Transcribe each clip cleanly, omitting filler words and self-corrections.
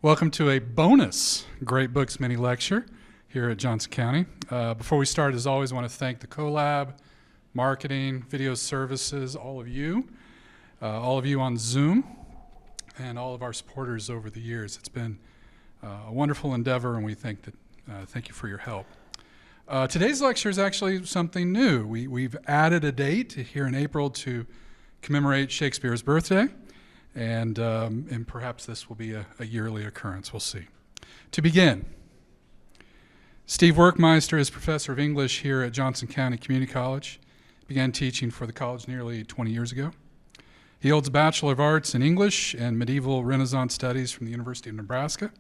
Welcome to a bonus Great Books mini lecture here at Johnson County. Before we start, as always, I want to thank the CoLab, marketing, video services, all of you on Zoom, and all of our supporters over the years. It's been a wonderful endeavor, and we thank you for your help. Today's lecture is actually something new. We've added a date here in April to commemorate Shakespeare's birthday. And perhaps this will be a yearly occurrence. We'll see. To begin, Steve Werkmeister is professor of English here at Johnson County Community College. Began teaching for the college nearly 20 years ago. He holds a Bachelor of Arts in English and Medieval Renaissance Studies from the University of Nebraska.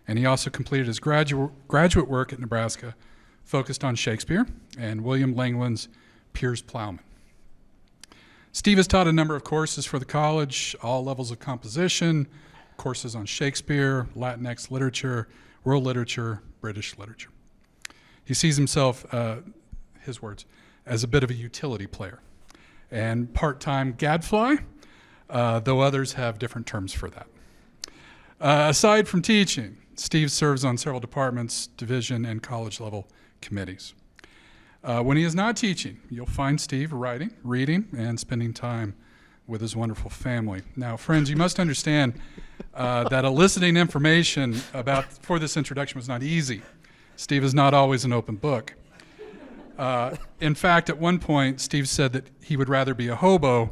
And he also completed his graduate work at Nebraska, focused on Shakespeare and William Langland's Piers Plowman. Steve has taught a number of courses for the college, all levels of composition, courses on Shakespeare, Latinx literature, world literature, British literature. He sees himself, his words, as a bit of a utility player and part-time gadfly, though others have different terms for that. Aside from teaching, Steve serves on several departments, division, and college-level committees. When he is not teaching, you'll find Steve writing, reading, and spending time with his wonderful family. Now, friends, you must understand that eliciting information for this introduction was not easy. Steve is not always an open book. In fact, at one point, Steve said that he would rather be a hobo,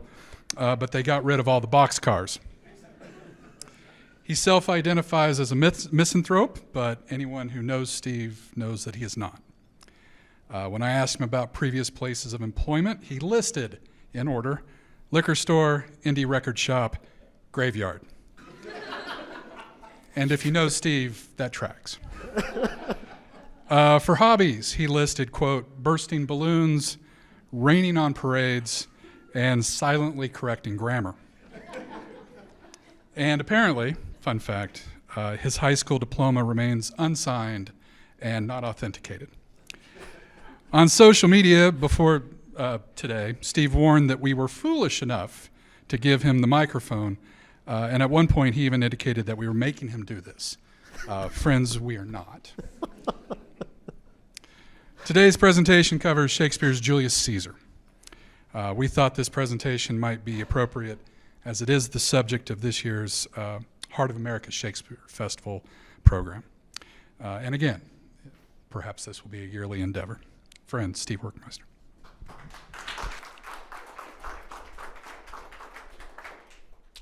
but they got rid of all the boxcars. He self-identifies as a misanthrope, but anyone who knows Steve knows that he is not. When I asked him about previous places of employment, he listed, in order, liquor store, indie record shop, graveyard. And if you know Steve, that tracks. For hobbies, he listed, quote, bursting balloons, raining on parades, and silently correcting grammar. And apparently, fun fact, his high school diploma remains unsigned and not authenticated. On social media before today, Steve warned that we were foolish enough to give him the microphone, and at one point he even indicated that we were making him do this. Friends, we are not. Today's presentation covers Shakespeare's Julius Caesar. We thought this presentation might be appropriate as it is the subject of this year's Heart of America Shakespeare Festival program. And again, perhaps this will be a yearly endeavor. Friend, Steve Werkmeister.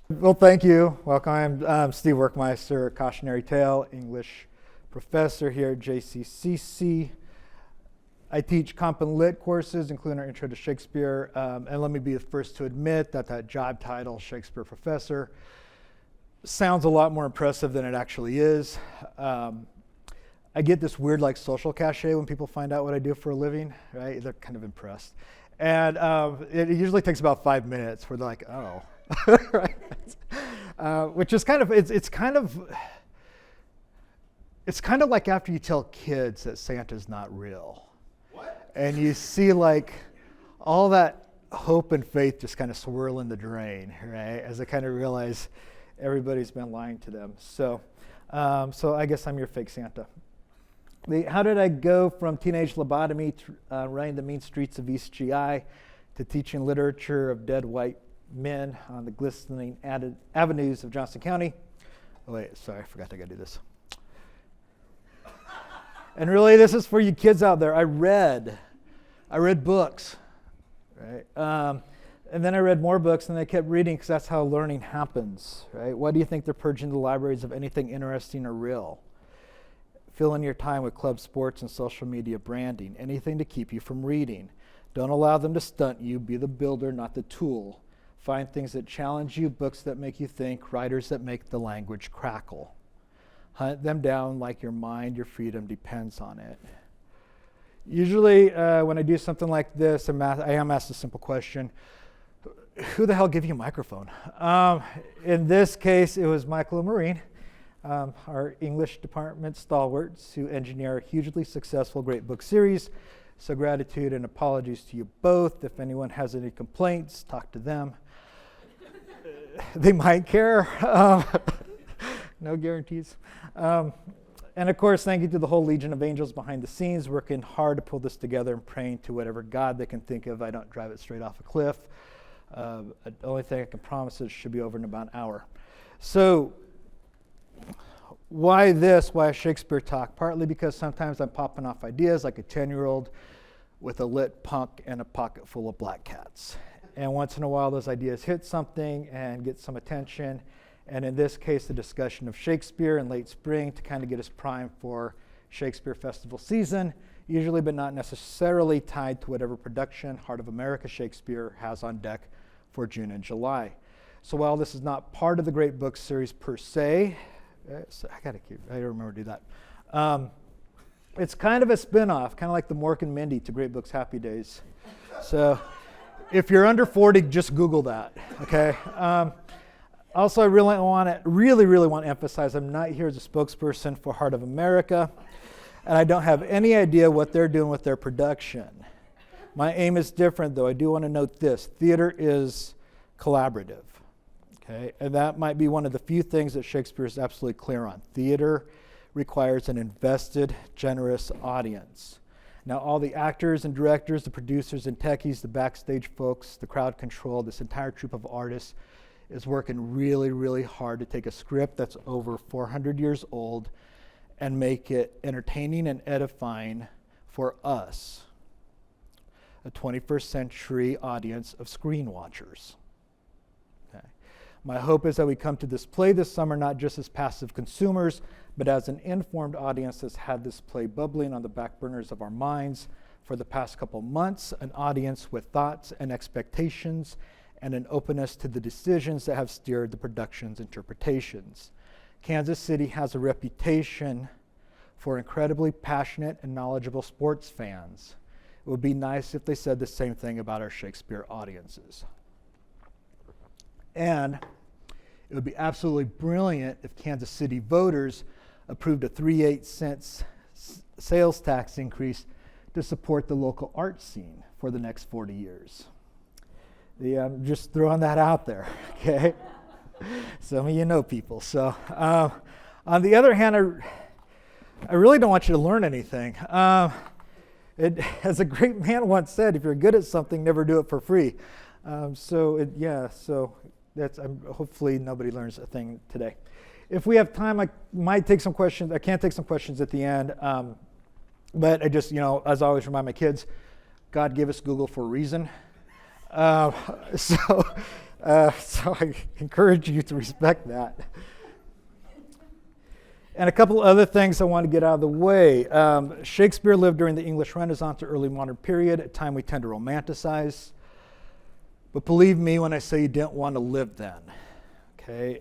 Well, thank you. Welcome. I'm Steve Werkmeister, Cautionary Tale English professor here at JCCC. I teach Comp and Lit courses, including our Intro to Shakespeare. And let me be the first to admit that job title, Shakespeare professor, sounds a lot more impressive than it actually is. I get this weird social cachet when people find out what I do for a living, right? They're kind of impressed. And it usually takes about 5 minutes where they're like, oh, right? Which is kind of, it's kind of like after you tell kids that Santa's not real. What? And you see all that hope and faith just kind of swirl in the drain, right? As they kind of realize everybody's been lying to them. So I guess I'm your fake Santa. How did I go from teenage lobotomy to running the mean streets of East GI to teaching literature of dead white men on the glistening avenues of Johnson County? Oh wait, sorry, I forgot I gotta do this. And really, this is for you kids out there. I read books, right? And then I read more books, and I kept reading because that's how learning happens, right? Why do you think they're purging the libraries of anything interesting or real? Fill in your time with club sports and social media branding, anything to keep you from reading. Don't allow them to stunt you. Be the builder, not the tool. Find things that challenge you, books that make you think, writers that make the language crackle. Hunt them down like your mind, your freedom depends on it. Usually when I do something like this, I am asked a simple question. Who the hell gave you a microphone? In this case, it was Michael and Maureen. Our English department stalwarts who engineer a hugely successful great book series. So gratitude and apologies to you both. If anyone has any complaints, talk to them. They might care. No guarantees. And of course, thank you to the whole legion of angels behind the scenes, working hard to pull this together and praying to whatever God they can think of. I don't drive it straight off a cliff. The only thing I can promise is it should be over in about an hour. So, why this? Why a Shakespeare talk? Partly because sometimes I'm popping off ideas like a 10-year-old with a lit punk and a pocket full of black cats. And once in a while, those ideas hit something and get some attention. And in this case, the discussion of Shakespeare in late spring to kind of get us primed for Shakespeare festival season, usually but not necessarily tied to whatever production Heart of America Shakespeare has on deck for June and July. So while this is not part of the Great Books series per se, I gotta remember to do that. It's kind of a spin-off, kind of like the Mork and Mindy to Great Books Happy Days. So if you're under 40, just Google that, okay? Also, I really want to emphasize I'm not here as a spokesperson for Heart of America, and I don't have any idea what they're doing with their production. My aim is different, though. I do want to note this. Theater is collaborative, okay? And that might be one of the few things that Shakespeare is absolutely clear on. Theater requires an invested, generous audience. Now, all the actors and directors, the producers and techies, the backstage folks, the crowd control, this entire troupe of artists is working really, really hard to take a script that's over 400 years old and make it entertaining and edifying for us, a 21st century audience of screen watchers. Okay. My hope is that we come to this play this summer not just as passive consumers, but as an informed audience that's had this play bubbling on the back burners of our minds for the past couple months, an audience with thoughts and expectations and an openness to the decisions that have steered the production's interpretations. Kansas City has a reputation for incredibly passionate and knowledgeable sports fans. It would be nice if they said the same thing about our Shakespeare audiences. And it would be absolutely brilliant if Kansas City voters approved a 3/8 cents sales tax increase to support the local art scene for the next 40 years. I'm just throwing that out there, okay? Some of you know people. So on the other hand, I really don't want you to learn anything. As a great man once said, if you're good at something, never do it for free. So that's hopefully nobody learns a thing today. If we have time, I might take some questions. I can take some questions at the end. But I just, as I always remind my kids, God gave us Google for a reason. So I encourage you to respect that. And a couple other things I want to get out of the way. Shakespeare lived during the English Renaissance or early modern period, a time we tend to romanticize. But believe me when I say you didn't want to live then. Okay,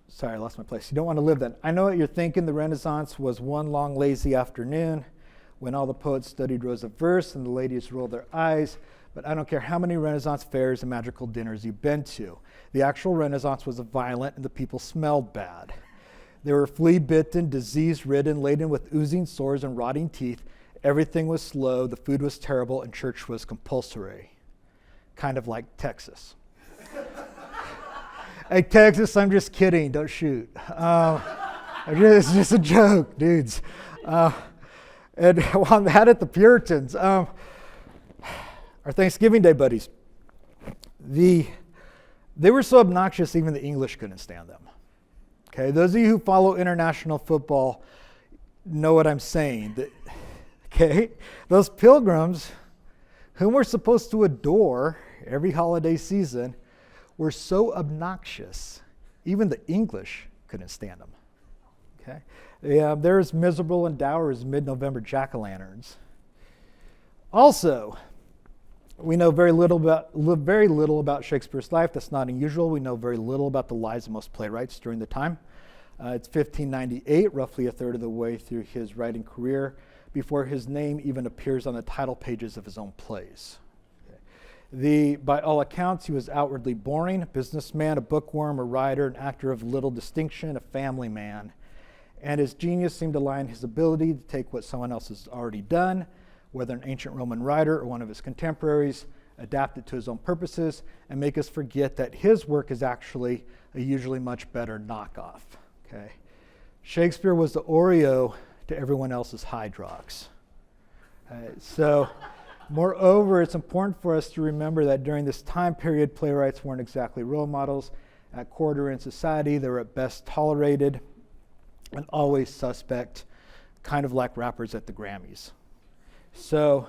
sorry, I lost my place. You don't want to live then. I know what you're thinking. The Renaissance was one long lazy afternoon when all the poets studied rows of verse and the ladies rolled their eyes. But I don't care how many Renaissance fairs and magical dinners you've been to. The actual Renaissance was violent and the people smelled bad. They were flea-bitten, disease-ridden, laden with oozing sores and rotting teeth. Everything was slow, the food was terrible, and church was compulsory. Kind of like Texas. Hey, Texas, I'm just kidding. Don't shoot. It's just a joke, dudes. And while I'm at the Puritans, our Thanksgiving Day buddies, they were so obnoxious even the English couldn't stand them. Okay, those of you who follow international football know what I'm saying. Okay, those pilgrims, whom we're supposed to adore every holiday season, were so obnoxious, even the English couldn't stand them. Okay, they're as miserable and dour as mid-November jack-o'-lanterns. Also, we know very little about Shakespeare's life. That's not unusual. We know very little about the lives of most playwrights during the time. It's 1598, roughly a third of the way through his writing career, before his name even appears on the title pages of his own plays. By all accounts, he was outwardly boring, a businessman, a bookworm, a writer, an actor of little distinction, a family man. And his genius seemed to lie in his ability to take what someone else has already done, whether an ancient Roman writer or one of his contemporaries, adapt it to his own purposes, and make us forget that his work is actually a usually much better knockoff. Okay? Shakespeare was the Oreo to everyone else's Hydrox. So, moreover, it's important for us to remember that during this time period, playwrights weren't exactly role models. At court or in society, they were at best tolerated and always suspect, kind of like rappers at the Grammys. So,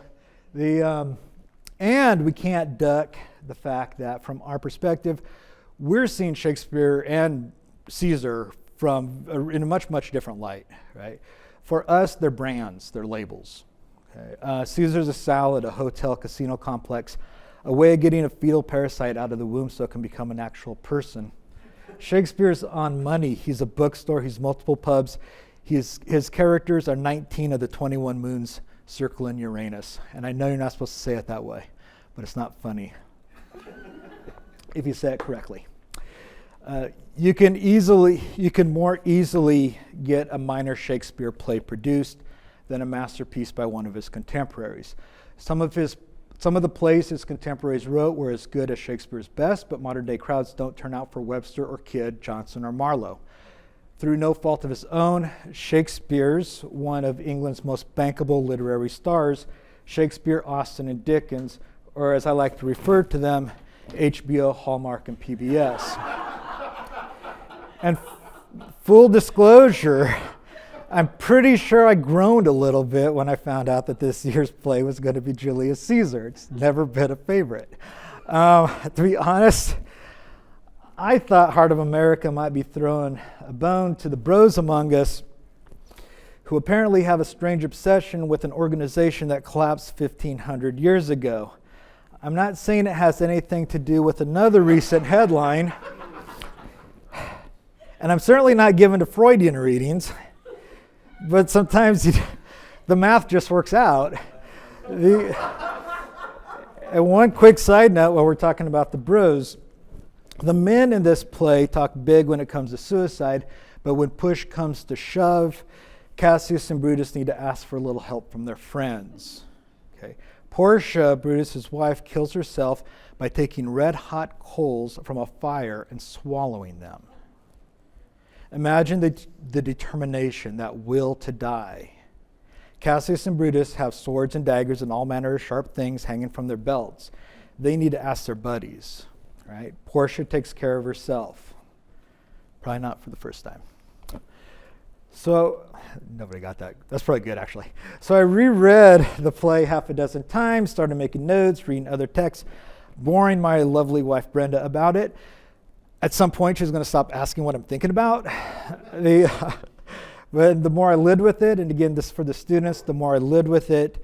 and we can't duck the fact that from our perspective, we're seeing Shakespeare and Caesar in a much, much different light, right? For us, they're brands, they're labels. Okay? Caesar's a salad, a hotel, casino complex, a way of getting a fetal parasite out of the womb so it can become an actual person. Shakespeare's on money. He's a bookstore, he's multiple pubs. His characters are 19 of the 21 moons circling Uranus. And I know you're not supposed to say it that way, but it's not funny if you say it correctly. You can more easily get a minor Shakespeare play produced than a masterpiece by one of his contemporaries. Some of the plays his contemporaries wrote were as good as Shakespeare's best, but modern day crowds don't turn out for Webster or Kidd, Johnson or Marlowe. Through no fault of his own, Shakespeare's one of England's most bankable literary stars, Shakespeare, Austen, and Dickens, or as I like to refer to them, HBO, Hallmark, and PBS. And full disclosure, I'm pretty sure I groaned a little bit when I found out that this year's play was going to be Julius Caesar. It's never been a favorite. To be honest, I thought Heart of America might be throwing a bone to the bros among us who apparently have a strange obsession with an organization that collapsed 1,500 years ago. I'm not saying it has anything to do with another recent headline, and I'm certainly not given to Freudian readings, but sometimes the math just works out. And one quick side note while we're talking about the bros, the men in this play talk big when it comes to suicide, but when push comes to shove, Cassius and Brutus need to ask for a little help from their friends. Okay. Portia, Brutus's wife, kills herself by taking red-hot coals from a fire and swallowing them. Imagine the determination, that will to die. Cassius and Brutus have swords and daggers and all manner of sharp things hanging from their belts. They need to ask their buddies, right? Portia takes care of herself. Probably not for the first time. So, nobody got that. That's probably good, actually. So I reread the play half a dozen times, started making notes, reading other texts, boring my lovely wife Brenda about it. At some point, she's going to stop asking what I'm thinking about. But the more I lived with it, and again, this for the students, the more I lived with it,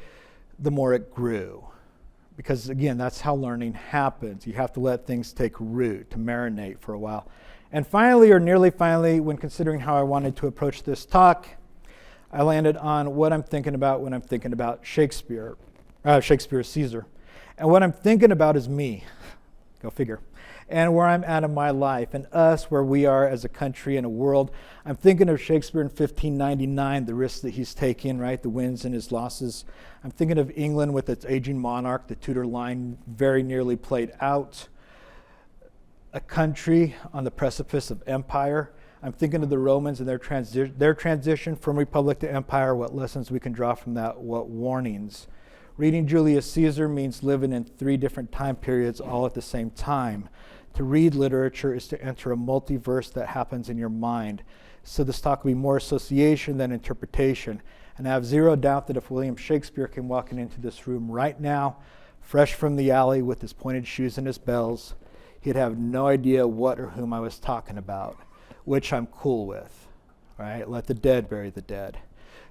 the more it grew. Because again, that's how learning happens. You have to let things take root, to marinate for a while. And finally, or nearly finally, when considering how I wanted to approach this talk, I landed on what I'm thinking about when I'm thinking about Shakespeare's Caesar. And what I'm thinking about is me. Go figure. And where I'm at in my life, and us, where we are as a country and a world. I'm thinking of Shakespeare in 1599, the risks that he's taking, right? The wins and his losses. I'm thinking of England with its aging monarch, the Tudor line very nearly played out. A country on the precipice of empire. I'm thinking of the Romans and their transition from republic to empire, what lessons we can draw from that, what warnings. Reading Julius Caesar means living in 3 different time periods all at the same time. To read literature is to enter a multiverse that happens in your mind. So this talk will be more association than interpretation. And I have zero doubt that if William Shakespeare came walking into this room right now, fresh from the alley with his pointed shoes and his bells, he'd have no idea what or whom I was talking about, which I'm cool with. Right? Let the dead bury the dead.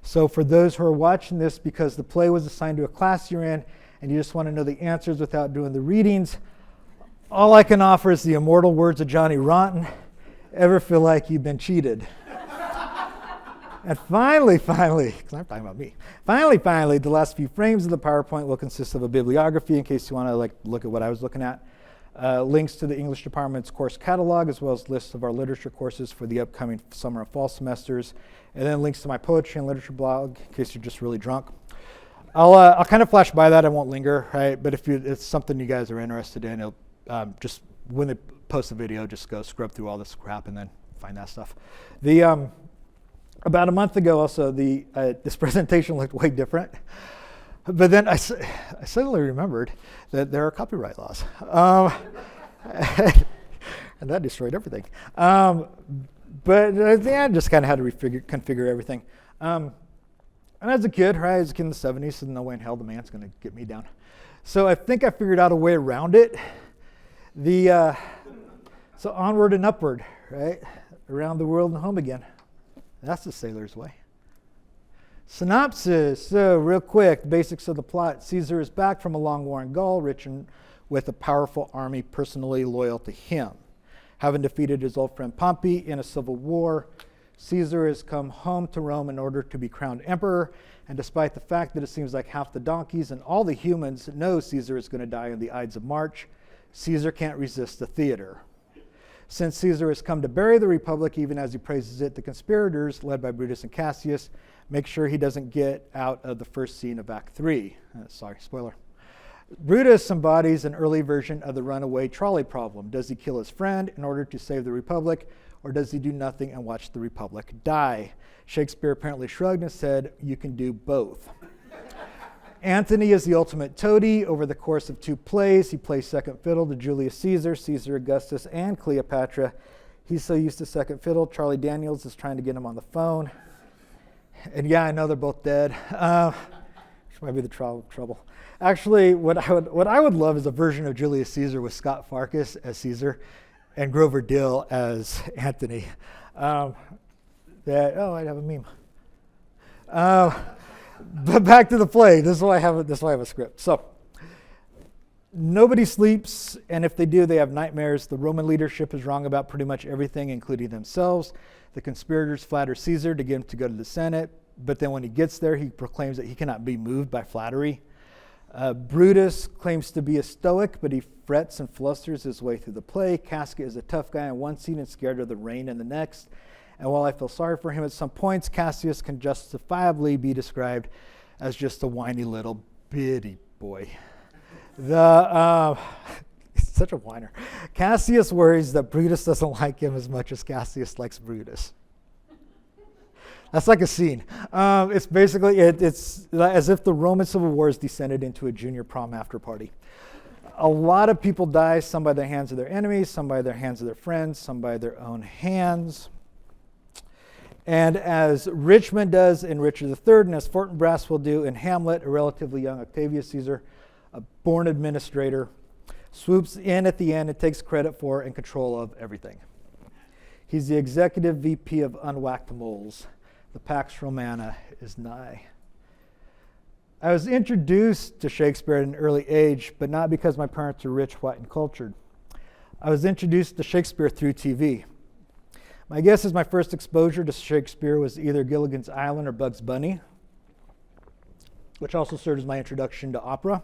So for those who are watching this because the play was assigned to a class you're in and you just want to know the answers without doing the readings, all I can offer is the immortal words of Johnny Rotten. Ever feel like you've been cheated? And finally, because I'm talking about me. Finally, the last few frames of the PowerPoint will consist of a bibliography in case you want to look at what I was looking at. Links to the English department's course catalog, as well as lists of our literature courses for the upcoming summer and fall semesters, and then links to my poetry and literature blog in case you're just really drunk. I'll kind of flash by that. I won't linger, right? But if it's something you guys are interested in, it'll, just when they post the video, just go scrub through all this crap and then find that stuff. About a month ago, also this presentation looked way different, but then I suddenly remembered that there are copyright laws, and that destroyed everything. But I just kind of had to configure everything. And as a kid, right, as a kid in the 70s, so no way in hell the man's going to get me down. So I think I figured out a way around it. So onward and upward, right? Around the world and home again. That's the sailor's way. Synopsis. So real quick, basics of the plot. Caesar is back from a long war in Gaul, rich and with a powerful army personally loyal to him. Having defeated his old friend Pompey in a civil war, Caesar has come home to Rome in order to be crowned emperor, and despite the fact that it seems like half the donkeys and all the humans know Caesar is going to die on the Ides of March, Caesar can't resist the theater. Since Caesar has come to bury the Republic, even as he praises it, the conspirators, led by Brutus and Cassius, make sure he doesn't get out of the first scene of Act 3. Sorry, spoiler. Brutus embodies an early version of the runaway trolley problem. Does he kill his friend in order to save the Republic, or does he do nothing and watch the Republic die? Shakespeare apparently shrugged and said, you can do both. Antony is the ultimate toady. Over the course of 2 plays, he plays second fiddle to Julius Caesar, Caesar Augustus, and Cleopatra. He's so used to second fiddle, Charlie Daniels is trying to get him on the phone. And yeah, I know they're both dead. Which might be the trouble. Actually, what I would love is a version of Julius Caesar with Scott Farkas as Caesar and Grover Dill as Antony. I'd have a meme. But back to the play. This is why I have a script. So, nobody sleeps, and if they do, they have nightmares. The Roman leadership is wrong about pretty much everything, including themselves. The conspirators flatter Caesar to get him to go to the Senate, but then when he gets there, he proclaims that he cannot be moved by flattery. Brutus claims to be a stoic, but he frets and flusters his way through the play. Casca is a tough guy in one scene and scared of the rain in the next. And while I feel sorry for him at some points, Cassius can justifiably be described as just a whiny little bitty boy. He's such a whiner. Cassius worries that Brutus doesn't like him as much as Cassius likes Brutus. That's like a scene. It's basically, it's as if the Roman Civil War has descended into a junior prom after party. A lot of people die, some by the hands of their enemies, some by the hands of their friends, some by their own hands. And as Richmond does in Richard III, and as Fortinbras will do in Hamlet, a relatively young Octavius Caesar, a born administrator, swoops in at the end and takes credit for and control of everything. He's the executive VP of unwhacked moles. The Pax Romana is nigh. I was introduced to Shakespeare at an early age, but not because my parents were rich, white, and cultured. I was introduced to Shakespeare through TV. My guess is my first exposure to Shakespeare was either Gilligan's Island or Bugs Bunny, which also served as my introduction to opera.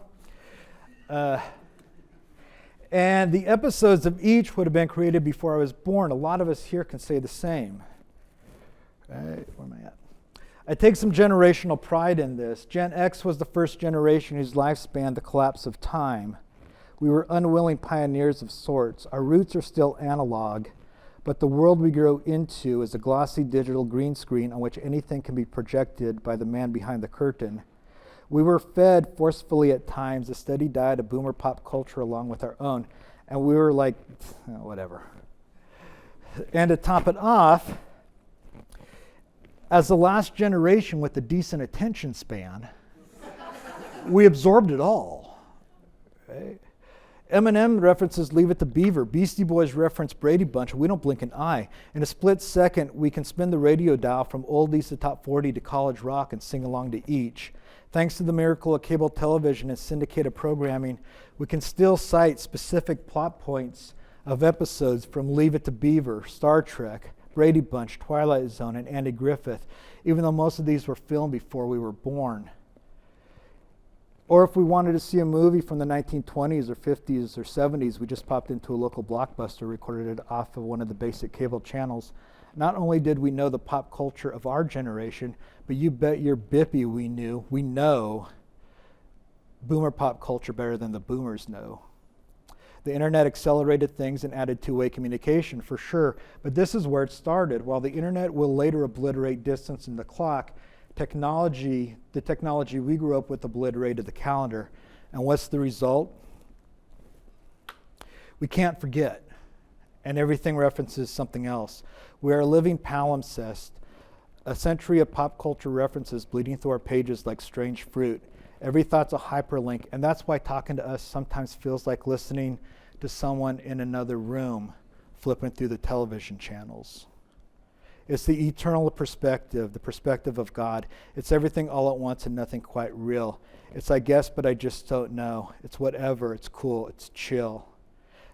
And the episodes of each would have been created before I was born. A lot of us here can say the same. Right, where am I at? I take some generational pride in this. Gen X was the first generation whose life spanned the collapse of time. We were unwilling pioneers of sorts. Our roots are still analog, but the world we grow into is a glossy digital green screen on which anything can be projected by the man behind the curtain. We were fed forcefully at times a steady diet of boomer pop culture along with our own, and we were like, whatever. And to top it off, as the last generation with a decent attention span, we absorbed it all. Right? Eminem references Leave It to Beaver. Beastie Boys reference Brady Bunch. We don't blink an eye. In a split second, we can spin the radio dial from oldies to top 40 to college rock and sing along to each. Thanks to the miracle of cable television and syndicated programming, we can still cite specific plot points of episodes from Leave It to Beaver, Star Trek, Brady Bunch, Twilight Zone, and Andy Griffith, even though most of these were filmed before we were born. Or if we wanted to see a movie from the 1920s or 50s or 70s, we just popped into a local Blockbuster, recorded it off of one of the basic cable channels. Not only did we know the pop culture of our generation, but you bet your bippy we know boomer pop culture better than the boomers know. The internet accelerated things and added two-way communication, for sure, but this is where it started. While the internet will later obliterate distance in the clock, the technology we grew up with obliterated the calendar. And what's the result? We can't forget, and everything references something else. We are a living palimpsest, a century of pop culture references bleeding through our pages like strange fruit. Every thought's a hyperlink, and that's why talking to us sometimes feels like listening to someone in another room, flipping through the television channels. It's the eternal perspective, the perspective of God. It's everything all at once and nothing quite real. It's I guess, but I just don't know. It's whatever, it's cool, it's chill.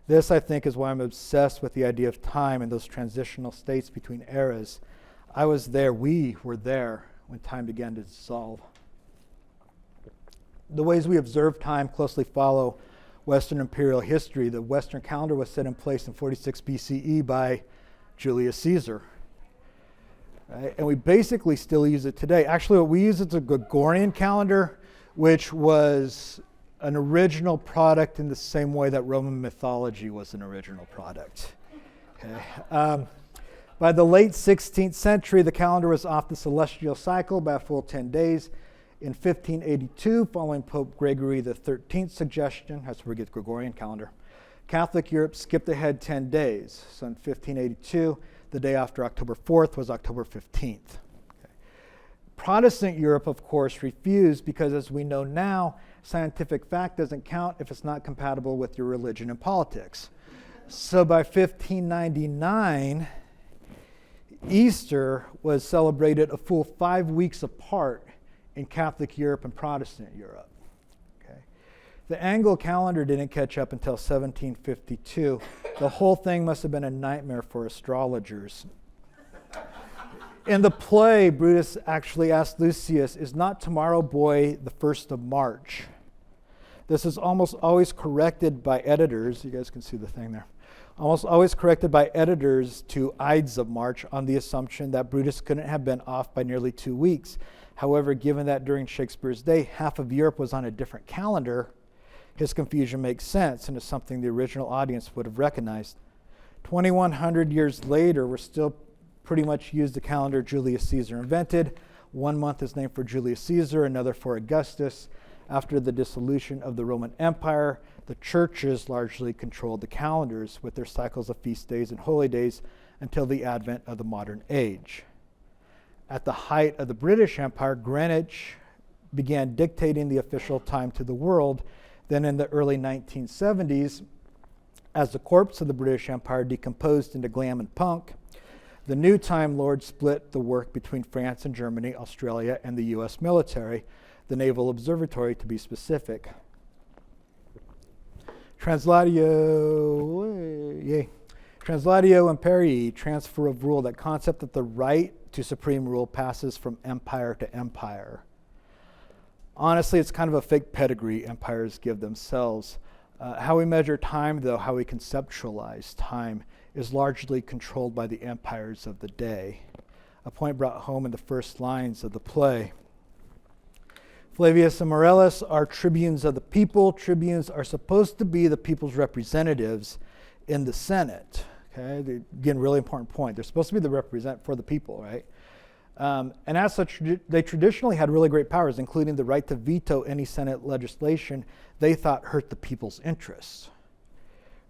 This, I think, is why I'm obsessed with the idea of time and those transitional states between eras. I was there, we were there, when time began to dissolve. The ways we observe time closely follow Western imperial history. The Western calendar was set in place in 46 BCE by Julius Caesar. Right? And we basically still use it today. Actually, what we use is a Gregorian calendar, which was an original product in the same way that Roman mythology was an original product. Okay. By the late 16th century, the calendar was off the celestial cycle by a full 10 days. In 1582, following Pope Gregory XIII's suggestion, that's where we get the Gregorian calendar, Catholic Europe skipped ahead 10 days. So in 1582, the day after October 4th was October 15th. Okay. Protestant Europe, of course, refused because, as we know now, scientific fact doesn't count if it's not compatible with your religion and politics. So by 1599, Easter was celebrated a full 5 weeks apart in Catholic Europe and Protestant Europe. Okay. The Anglo calendar didn't catch up until 1752. The whole thing must have been a nightmare for astrologers. In the play, Brutus actually asked Lucius, "Is not tomorrow, boy, the 1st of March?" This is almost always corrected by editors. You guys can see the thing there. Almost always corrected by editors to Ides of March on the assumption that Brutus couldn't have been off by nearly 2 weeks. However, given that during Shakespeare's day, half of Europe was on a different calendar, his confusion makes sense and is something the original audience would have recognized. 2,100 years later, we're still pretty much used the calendar Julius Caesar invented. One month is named for Julius Caesar, another for Augustus. After the dissolution of the Roman Empire, the churches largely controlled the calendars with their cycles of feast days and holy days until the advent of the modern age. At the height of the British Empire, Greenwich began dictating the official time to the world. Then in the early 1970s, as the corpse of the British Empire decomposed into glam and punk, the new Time Lord split the work between France and Germany, Australia, and the US military, the Naval Observatory to be specific. Translatio imperii, transfer of rule, that concept that the right to supreme rule passes from empire to empire. Honestly, it's kind of a fake pedigree empires give themselves. How we measure time, though, how we conceptualize time, is largely controlled by the empires of the day, a point brought home in the first lines of the play. Flavius and Morellus are tribunes of the people. Tribunes are supposed to be the people's representatives in the Senate. Okay, again, really important point. They're supposed to be the represent for the people, right? And as such, they traditionally had really great powers, including the right to veto any Senate legislation they thought hurt the people's interests.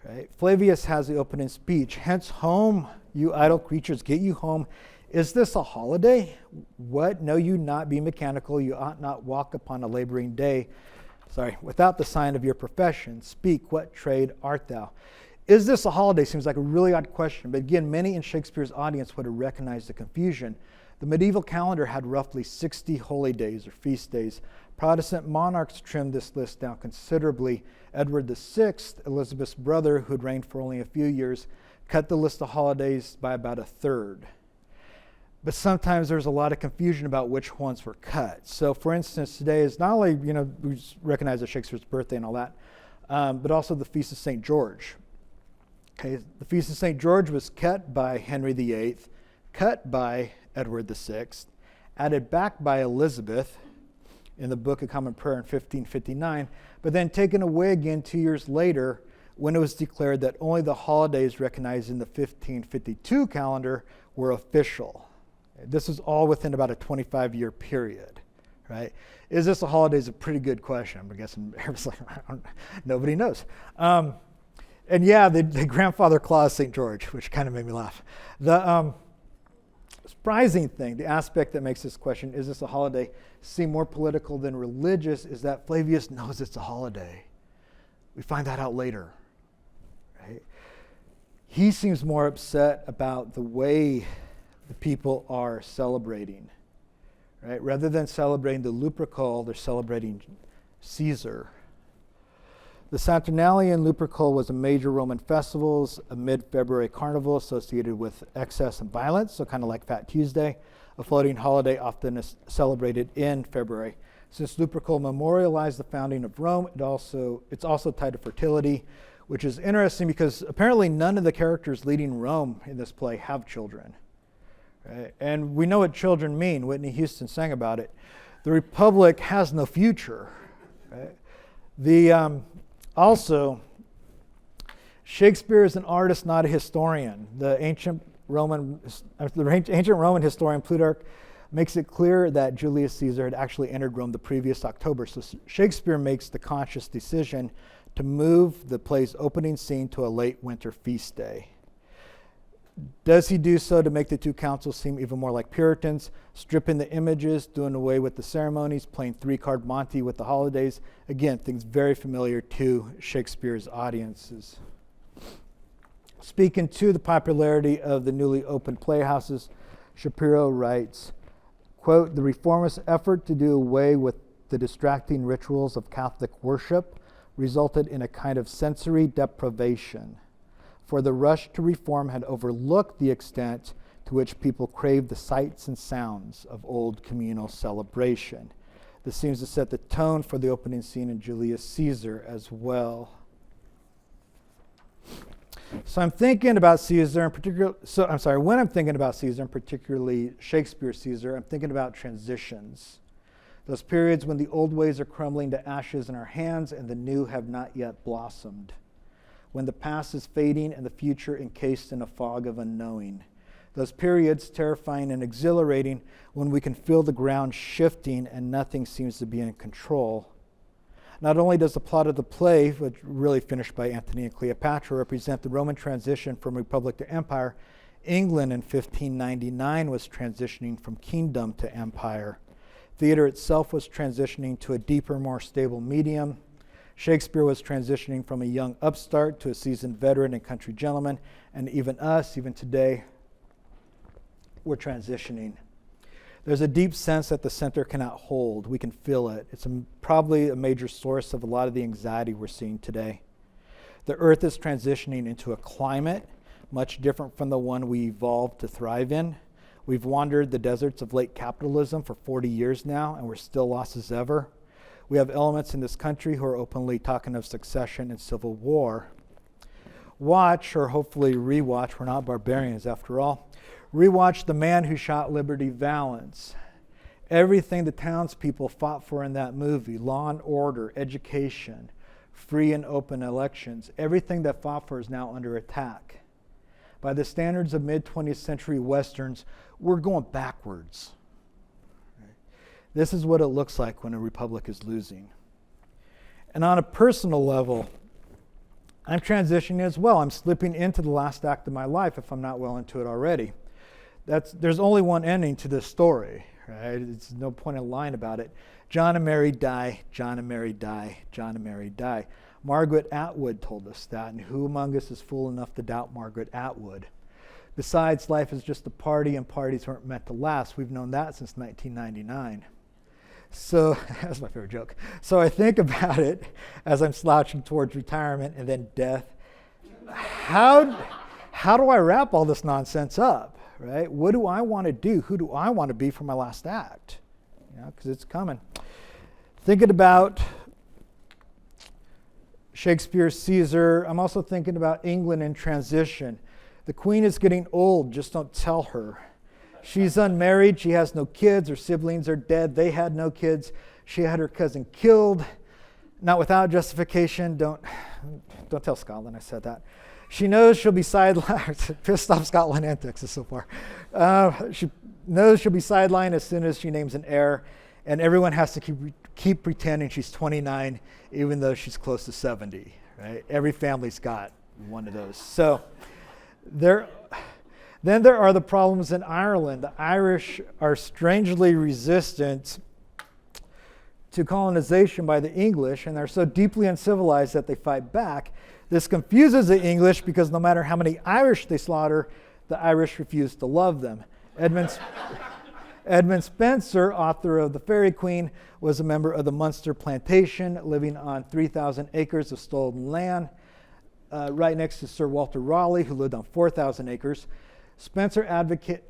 Right? Flavius has the opening speech. "Hence home, you idle creatures, get you home. Is this a holiday? What? Know you not, be mechanical. You ought not walk upon a laboring day. Without the sign of your profession. Speak, what trade art thou?" Is this a holiday? Seems like a really odd question, but again, many in Shakespeare's audience would have recognized the confusion. The medieval calendar had roughly 60 holy days or feast days. Protestant monarchs trimmed this list down considerably. Edward VI, Elizabeth's brother, who'd reigned for only a few years, cut the list of holidays by about a third. But sometimes there's a lot of confusion about which ones were cut. So for instance, today is not only, we recognize that Shakespeare's birthday and all that, but also the Feast of St. George. Okay, the Feast of St. George was cut by Henry VIII, cut by Edward VI, added back by Elizabeth, in the Book of Common Prayer in 1559, but then taken away again 2 years later when it was declared that only the holidays recognized in the 1552 calendar were official. This is all within about a 25-year period, right? Is this a holiday is a pretty good question. I'm guessing nobody knows. And yeah, the grandfather clause St. George, which kind of made me laugh. The surprising thing, the aspect that makes this question, is this a holiday, seem more political than religious, is that Flavius knows it's a holiday. We find that out later, right? He seems more upset about the way the people are celebrating, right? Rather than celebrating the Lupercal, they're celebrating Caesar. The Saturnalia and Lupercal was a major Roman festival, a mid-February carnival associated with excess and violence, so kind of like Fat Tuesday, a floating holiday often is celebrated in February. Since Lupercal memorialized the founding of Rome, it's also tied to fertility, which is interesting because apparently none of the characters leading Rome in this play have children. Right? And we know what children mean. Whitney Houston sang about it. The Republic has no future. Right? Also, Shakespeare is an artist, not a historian. The ancient Roman historian Plutarch makes it clear that Julius Caesar had actually entered Rome the previous October. So Shakespeare makes the conscious decision to move the play's opening scene to a late winter feast day. Does he do so to make the two councils seem even more like Puritans, stripping the images, doing away with the ceremonies, playing three-card Monte with the holidays? Again, things very familiar to Shakespeare's audiences. Speaking to the popularity of the newly opened playhouses, Shapiro writes, quote, "The reformist effort to do away with the distracting rituals of Catholic worship resulted in a kind of sensory deprivation. For the rush to reform had overlooked the extent to which people craved the sights and sounds of old communal celebration." This seems to set the tone for the opening scene in Julius Caesar as well. So I'm thinking about Caesar in particular. When I'm thinking about Caesar, and particularly Shakespeare's Caesar, I'm thinking about transitions. Those periods when the old ways are crumbling to ashes in our hands and the new have not yet blossomed. When the past is fading and the future encased in a fog of unknowing. Those periods, terrifying and exhilarating, when we can feel the ground shifting and nothing seems to be in control. Not only does the plot of the play, which really finished by Antony and Cleopatra, represent the Roman transition from republic to empire, England in 1599 was transitioning from kingdom to empire. Theater itself was transitioning to a deeper, more stable medium. Shakespeare was transitioning from a young upstart to a seasoned veteran and country gentleman, and even us, even today, we're transitioning. There's a deep sense that the center cannot hold. We can feel it. It's probably a major source of a lot of the anxiety we're seeing today. The earth is transitioning into a climate much different from the one we evolved to thrive in. We've wandered the deserts of late capitalism for 40 years now, and we're still lost as ever. We have elements in this country who are openly talking of succession and civil war. Watch, or hopefully rewatch, we're not barbarians after all, rewatch The Man Who Shot Liberty Valance. Everything the townspeople fought for in that movie, law and order, education, free and open elections, everything that fought for is now under attack. By the standards of mid-20th century Westerns, we're going backwards. This is what it looks like when a republic is losing. And on a personal level, I'm transitioning as well. I'm slipping into the last act of my life if I'm not well into it already. There's only one ending to this story, right? It's no point in lying about it. John and Mary die, John and Mary die, John and Mary die. Margaret Atwood told us that, and who among us is fool enough to doubt Margaret Atwood? Besides, life is just a party, and parties weren't meant to last. We've known that since 1999. So, that's my favorite joke. So I think about it as I'm slouching towards retirement and then death. How do I wrap all this nonsense up, right? What do I want to do? Who do I want to be for my last act? Because it's coming. Thinking about Shakespeare's Caesar, I'm also thinking about England in transition. The queen is getting old, just don't tell her. She's unmarried, she has no kids, her siblings are dead, they had no kids. She had her cousin killed, not without justification. Don't tell Scotland I said that. She knows she'll be sidelined. Pissed off Scotland and Texas so far. She knows she'll be sidelined as soon as she names an heir, and everyone has to keep pretending she's 29, even though she's close to 70. Right? Every family's got one of those. So then there are the problems in Ireland. The Irish are strangely resistant to colonization by the English, and they're so deeply uncivilized that they fight back. This confuses the English because no matter how many Irish they slaughter, the Irish refuse to love them. Edmund Spenser, author of The Fairy Queen, was a member of the Munster plantation, living on 3,000 acres of stolen land, right next to Sir Walter Raleigh, who lived on 4,000 acres. Spencer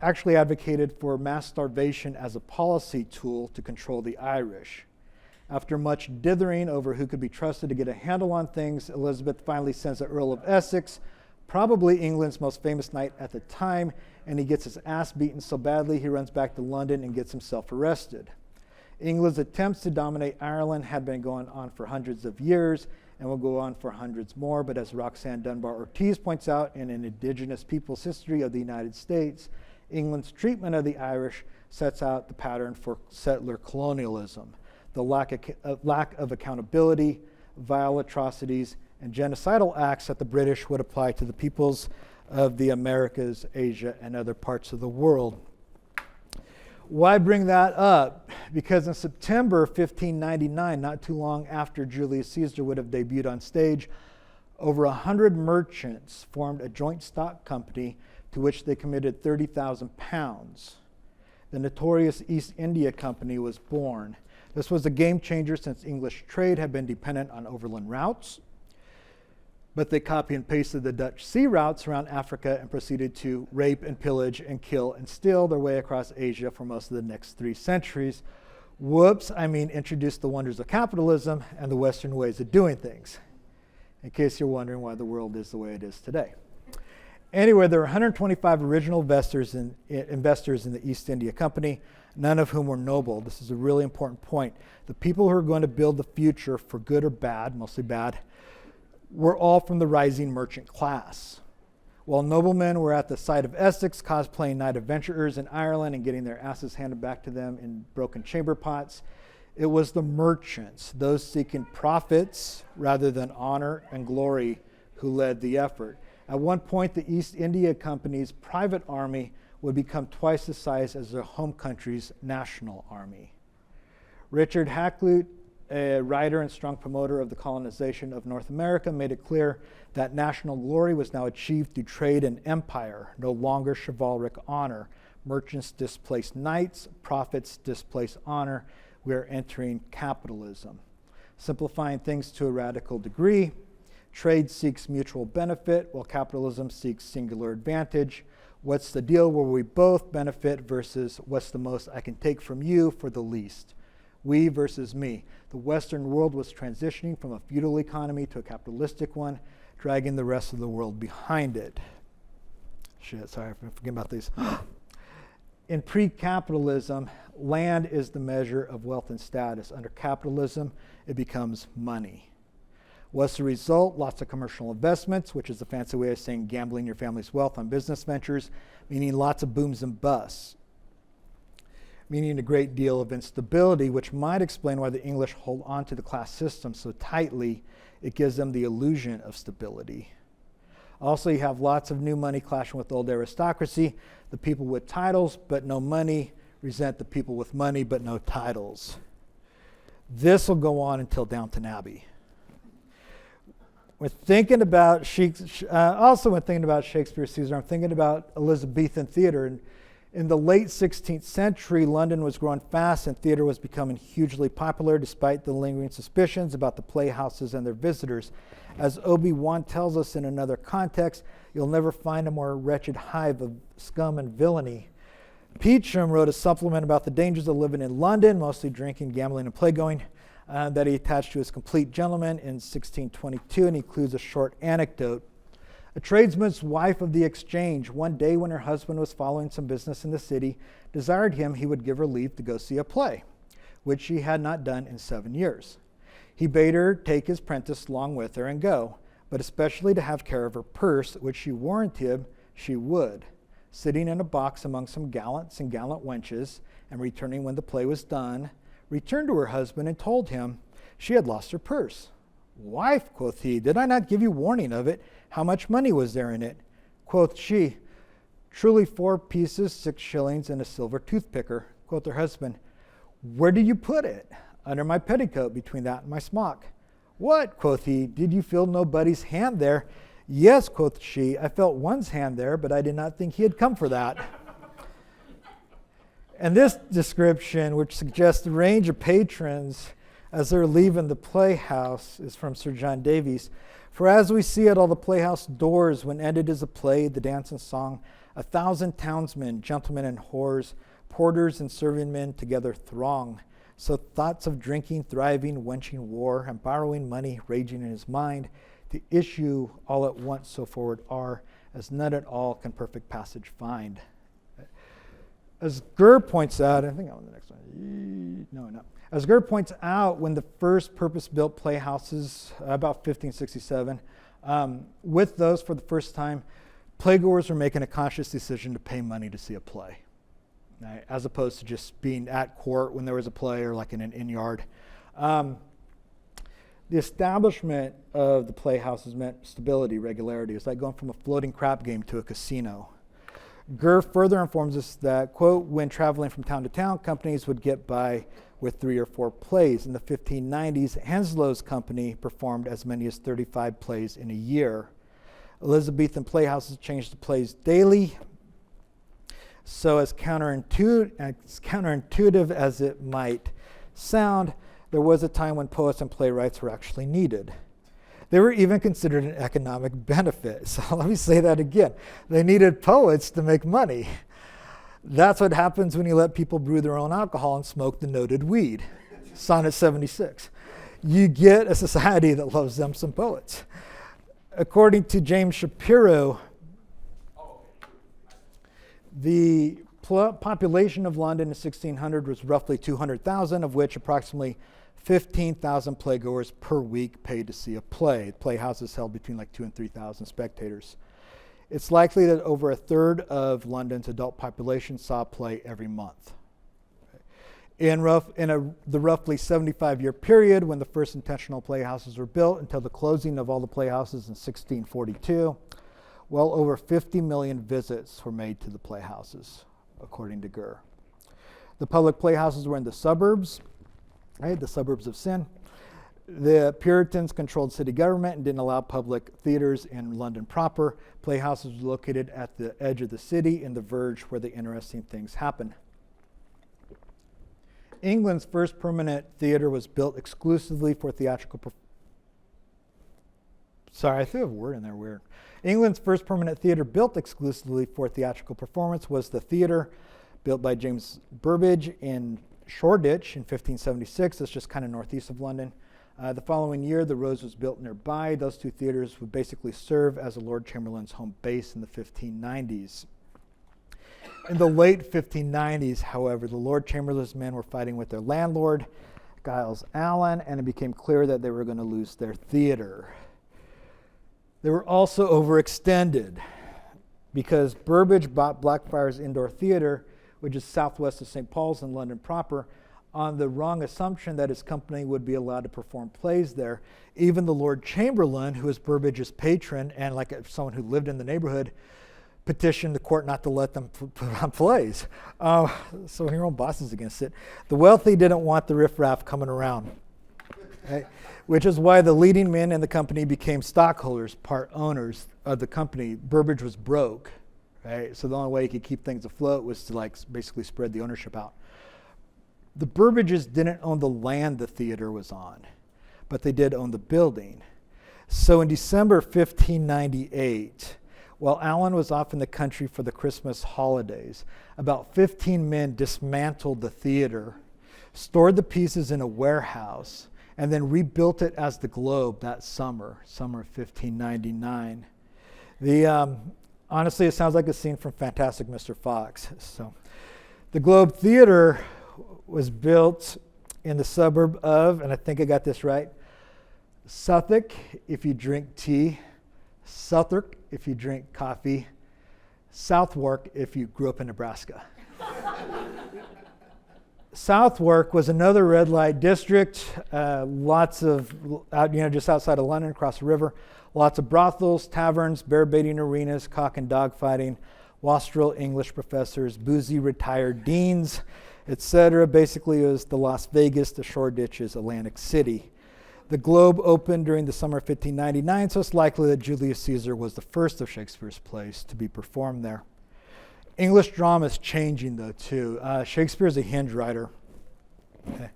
actually advocated for mass starvation as a policy tool to control the Irish. After much dithering over who could be trusted to get a handle on things, Elizabeth finally sends the Earl of Essex, probably England's most famous knight at the time, and he gets his ass beaten so badly he runs back to London and gets himself arrested. England's attempts to dominate Ireland had been going on for hundreds of years and will go on for hundreds more, but as Roxanne Dunbar Ortiz points out in An Indigenous Peoples' History of the United States, England's treatment of the Irish sets out the pattern for settler colonialism. The lack of accountability, vile atrocities, and genocidal acts that the British would apply to the peoples of the Americas, Asia, and other parts of the world. Why bring that up? Because in September 1599, not too long after Julius Caesar would have debuted on stage, over 100 merchants formed a joint stock company to which they committed 30,000 pounds. The notorious East India Company was born. This was a game changer since English trade had been dependent on overland routes, but they copy and pasted the Dutch sea routes around Africa and proceeded to rape and pillage and kill and steal their way across Asia for most of the next 3 centuries. Whoops, I mean introduced the wonders of capitalism and the Western ways of doing things, in case you're wondering why the world is the way it is today. Anyway, there were 125 original investors in the East India Company, none of whom were noble. This is a really important point. The people who are going to build the future, for good or bad, mostly bad, were all from the rising merchant class. While noblemen were at the site of Essex cosplaying knight adventurers in Ireland and getting their asses handed back to them in broken chamber pots, it was the merchants, those seeking profits rather than honor and glory, who led the effort. At one point, the East India Company's private army would become twice the size as their home country's national army. Richard Hakluyt, a writer and strong promoter of the colonization of North America, made it clear that national glory was now achieved through trade and empire, no longer chivalric honor. Merchants displaced knights, profits displaced honor. We are entering capitalism. Simplifying things to a radical degree, trade seeks mutual benefit while capitalism seeks singular advantage. What's the deal where we both benefit versus what's the most I can take from you for the least? We versus me. The Western world was transitioning from a feudal economy to a capitalistic one, dragging the rest of the world behind it. Shit, sorry, I'm forgetting about these. In pre-capitalism, land is the measure of wealth and status. Under capitalism, it becomes money. What's the result? Lots of commercial investments, which is a fancy way of saying gambling your family's wealth on business ventures, meaning lots of booms and busts, meaning a great deal of instability, which might explain why the English hold on to the class system so tightly. It gives them the illusion of stability. Also, you have lots of new money clashing with old aristocracy. The people with titles but no money resent the people with money but no titles. This will go on until Downton Abbey. When thinking about Shakespeare, Caesar, I'm thinking about Elizabethan theater. In the late 16th century, London was growing fast and theater was becoming hugely popular despite the lingering suspicions about the playhouses and their visitors. As Obi-Wan tells us in another context, you'll never find a more wretched hive of scum and villainy. Peacham wrote a supplement about the dangers of living in London, mostly drinking, gambling, and playgoing, that he attached to his Complete Gentleman in 1622, and includes a short anecdote. A tradesman's wife of the Exchange, one day when her husband was following some business in the city, desired him he would give her leave to go see a play. which she had not done in 7 years. He bade her take his prentice along with her and go, but especially to have care of her purse, which she warranted him she would, sitting in a box among some gallants and gallant wenches, and returning when the play was done, returned to her husband and told him she had lost her purse. Wife, quoth he, did I not give you warning of it? How much money was there in it? Quoth she, truly 4 pieces, 6 shillings, and a silver toothpicker. Quoth her husband, where did you put it? Under my petticoat, between that and my smock. What, quoth he, did you feel nobody's hand there? Yes, quoth she, I felt one's hand there, but I did not think he had come for that. And this description, which suggests the range of patrons as they're leaving the playhouse, is from Sir John Davies. For as we see at all the playhouse doors, when ended is a play, the dance and song, 1,000 townsmen, gentlemen and whores, porters and serving men together throng. So thoughts of drinking, thriving, wenching war, and borrowing money raging in his mind, to issue all at once so forward are, as none at all can perfect passage find. As Gurr points out, I think I'm on the next one. No. As Gurr points out, when the first purpose-built playhouses, about 1567, with those for the first time, playgoers were making a conscious decision to pay money to see a play, right? As opposed to just being at court when there was a play or like in an inn yard. The establishment of the playhouses meant stability, regularity. It's like going from a floating crap game to a casino. Gurr further informs us that, quote, when traveling from town to town, companies would get by with 3 or 4 plays. In the 1590s, Henslow's company performed as many as 35 plays in a year. Elizabethan playhouses changed the plays daily. So as counterintuitive as it might sound, there was a time when poets and playwrights were actually needed. They were even considered an economic benefit. So let me say that again. They needed poets to make money. That's what happens when you let people brew their own alcohol and smoke the noted weed. Sonnet 76. You get a society that loves them some poets. According to James Shapiro, the population of London in 1600 was roughly 200,000, of which approximately 15,000 playgoers per week paid to see a play. Playhouses held between like 2,000 and 3,000 spectators. It's likely that over a third of London's adult population saw a play every month. In the roughly 75-year period when the first intentional playhouses were built until the closing of all the playhouses in 1642, well over 50 million visits were made to the playhouses, according to Gurr. The public playhouses were in the suburbs, right, the suburbs of sin. The Puritans controlled city government and didn't allow public theaters in London proper. Playhouses were located at the edge of the city in the verge where the interesting things happen. England's first permanent theater was built exclusively for theatrical Sorry, I threw a word in there weird. England's first permanent theater built exclusively for theatrical performance was the theater built by James Burbage in Shoreditch in 1576. That's just kind of northeast of London. The following year, the Rose was built nearby. Those 2 theaters would basically serve as a Lord Chamberlain's home base in the 1590s. In the late 1590s, however, the Lord Chamberlain's men were fighting with their landlord, Giles Allen, and it became clear that they were going to lose their theater. They were also overextended because Burbage bought Blackfriars Indoor Theatre, which is southwest of St. Paul's in London proper, on the wrong assumption that his company would be allowed to perform plays there. Even the Lord Chamberlain, who was Burbage's patron and like someone who lived in the neighborhood, petitioned the court not to let them put on plays. So when your own boss is against it. The wealthy didn't want the riffraff coming around, right? Which is why the leading men in the company became stockholders, part owners of the company. Burbage was broke, right? So the only way he could keep things afloat was to like basically spread the ownership out. The Burbages didn't own the land the theater was on, but they did own the building. So in December 1598, while Allen was off in the country for the Christmas holidays, about 15 men dismantled the theater, stored the pieces in a warehouse, and then rebuilt it as the Globe that summer of 1599. Honestly, it sounds like a scene from Fantastic Mr. Fox. So, the Globe Theater was built in the suburb of, and I think I got this right, Southwark if you drink tea, Southwark if you drink coffee, Southwark if you grew up in Nebraska. Southwark was another red light district, lots of, just outside of London, across the river, lots of brothels, taverns, bear baiting arenas, cock and dog fighting, wastrel English professors, boozy retired deans, etc. Basically, it was the Las Vegas, the Shoreditch's Atlantic City. The Globe opened during the summer of 1599, so it's likely that Julius Caesar was the first of Shakespeare's plays to be performed there. English drama is changing, though, too. Shakespeare is a hinge writer. Okay.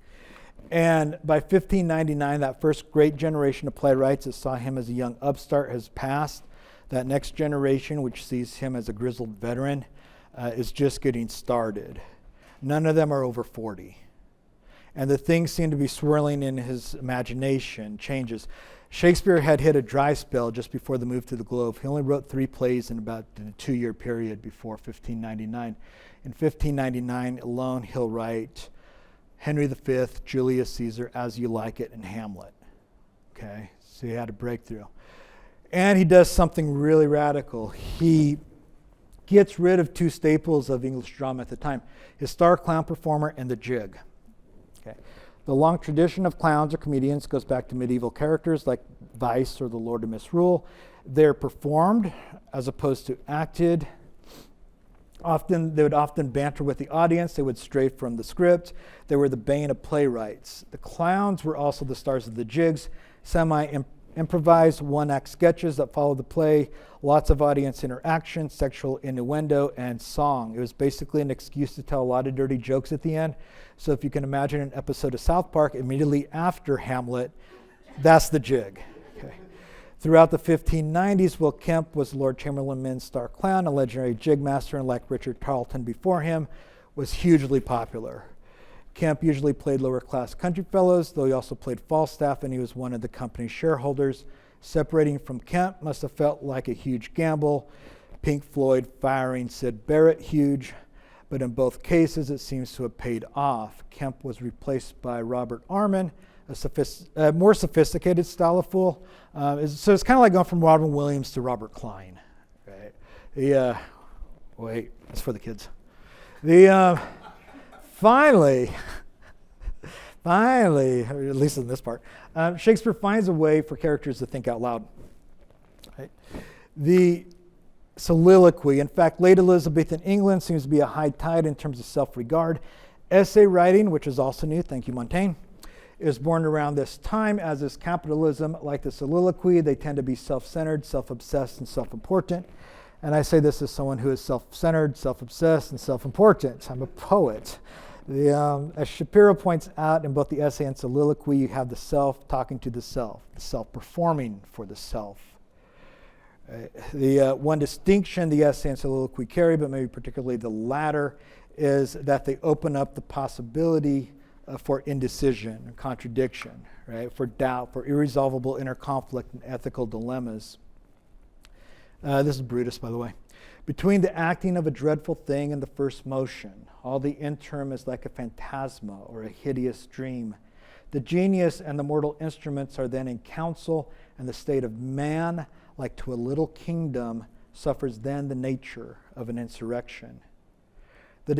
And by 1599, that first great generation of playwrights that saw him as a young upstart has passed. That next generation, which sees him as a grizzled veteran, is just getting started. None of them are over 40. And the things seem to be swirling in his imagination, changes. Shakespeare had hit a dry spell just before the move to the Globe. He only wrote 3 plays in about a 2-year period before 1599. In 1599 alone, he'll write Henry V, Julius Caesar, As You Like It, and Hamlet. Okay, so he had a breakthrough. And he does something really radical. He gets rid of 2 staples of English drama at the time, his star clown performer and the jig. Okay. The long tradition of clowns or comedians goes back to medieval characters like Vice or the Lord of Misrule. They're performed as opposed to acted. They would often banter with the audience. They would stray from the script. They were the bane of playwrights. The clowns were also the stars of the jigs, semi-improvised one-act sketches that followed the play, lots of audience interaction, sexual innuendo, and song. It was basically an excuse to tell a lot of dirty jokes at the end. So if you can imagine an episode of South Park immediately after Hamlet, that's the jig. Okay. Throughout the 1590s, Will Kemp was Lord Chamberlain Minn's star clown, a legendary jig master, and like Richard Tarleton before him, was hugely popular. Kemp usually played lower-class country fellows, though he also played Falstaff, and he was one of the company's shareholders. Separating from Kemp must have felt like a huge gamble. Pink Floyd firing Syd Barrett, huge. But in both cases, it seems to have paid off. Kemp was replaced by Robert Armin, a more sophisticated style of fool. So it's kind of like going from Robin Williams to Robert Klein. Right? Wait, that's for the kids. Finally, or at least in this part, Shakespeare finds a way for characters to think out loud. Right? The soliloquy, in fact, late Elizabethan England seems to be a high tide in terms of self-regard. Essay writing, which is also new, thank you, Montaigne, is born around this time, as is capitalism. Like the soliloquy, they tend to be self-centered, self-obsessed, and self-important. And I say this as someone who is self-centered, self-obsessed, and self-important. I'm a poet. As Shapiro points out, in both the essay and soliloquy, you have the self talking to the self performing for the self. The one distinction the essay and soliloquy carry, but maybe particularly the latter, is that they open up the possibility for indecision and contradiction, right? For doubt, for irresolvable inner conflict and ethical dilemmas. This is Brutus, by the way. Between the acting of a dreadful thing and the first motion, all the interim is like a phantasma or a hideous dream. The genius and the mortal instruments are then in council, and the state of man, like to a little kingdom, suffers then the nature of an insurrection. The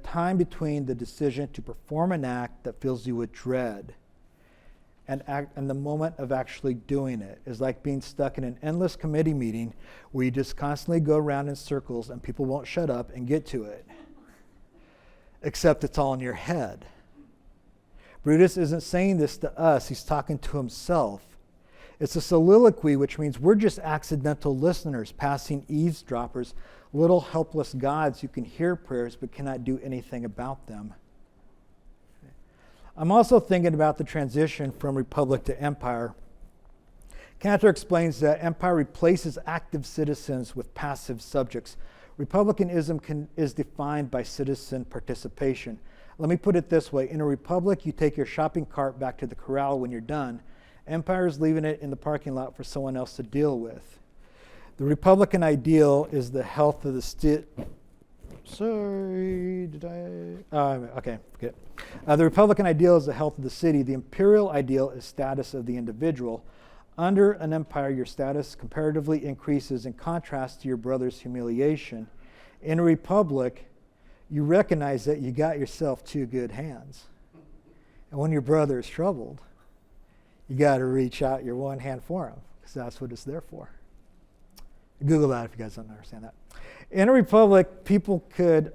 time between the decision to perform an act that fills you with dread and the moment of actually doing it is like being stuck in an endless committee meeting where you just constantly go around in circles and people won't shut up and get to it. Except it's all in your head. Brutus isn't saying this to us, he's talking to himself. It's a soliloquy, which means we're just accidental listeners, passing eavesdroppers, little helpless gods who can hear prayers but cannot do anything about them. I'm also thinking about the transition from republic to empire. Cantor explains that empire replaces active citizens with passive subjects. Republicanism is defined by citizen participation. Let me put it this way. In a republic, you take your shopping cart back to the corral when you're done. Empire is leaving it in the parking lot for someone else to deal with. The Republican ideal is the health of the Sorry, did I? Okay, forget it. The Republican ideal is the health of the city. The imperial ideal is status of the individual. Under an empire, your status comparatively increases in contrast to your brother's humiliation. In a republic, you recognize that you got yourself two good hands. And when your brother is troubled, you got to reach out your one hand for him, because that's what it's there for. Google that if you guys don't understand that. In a republic, people could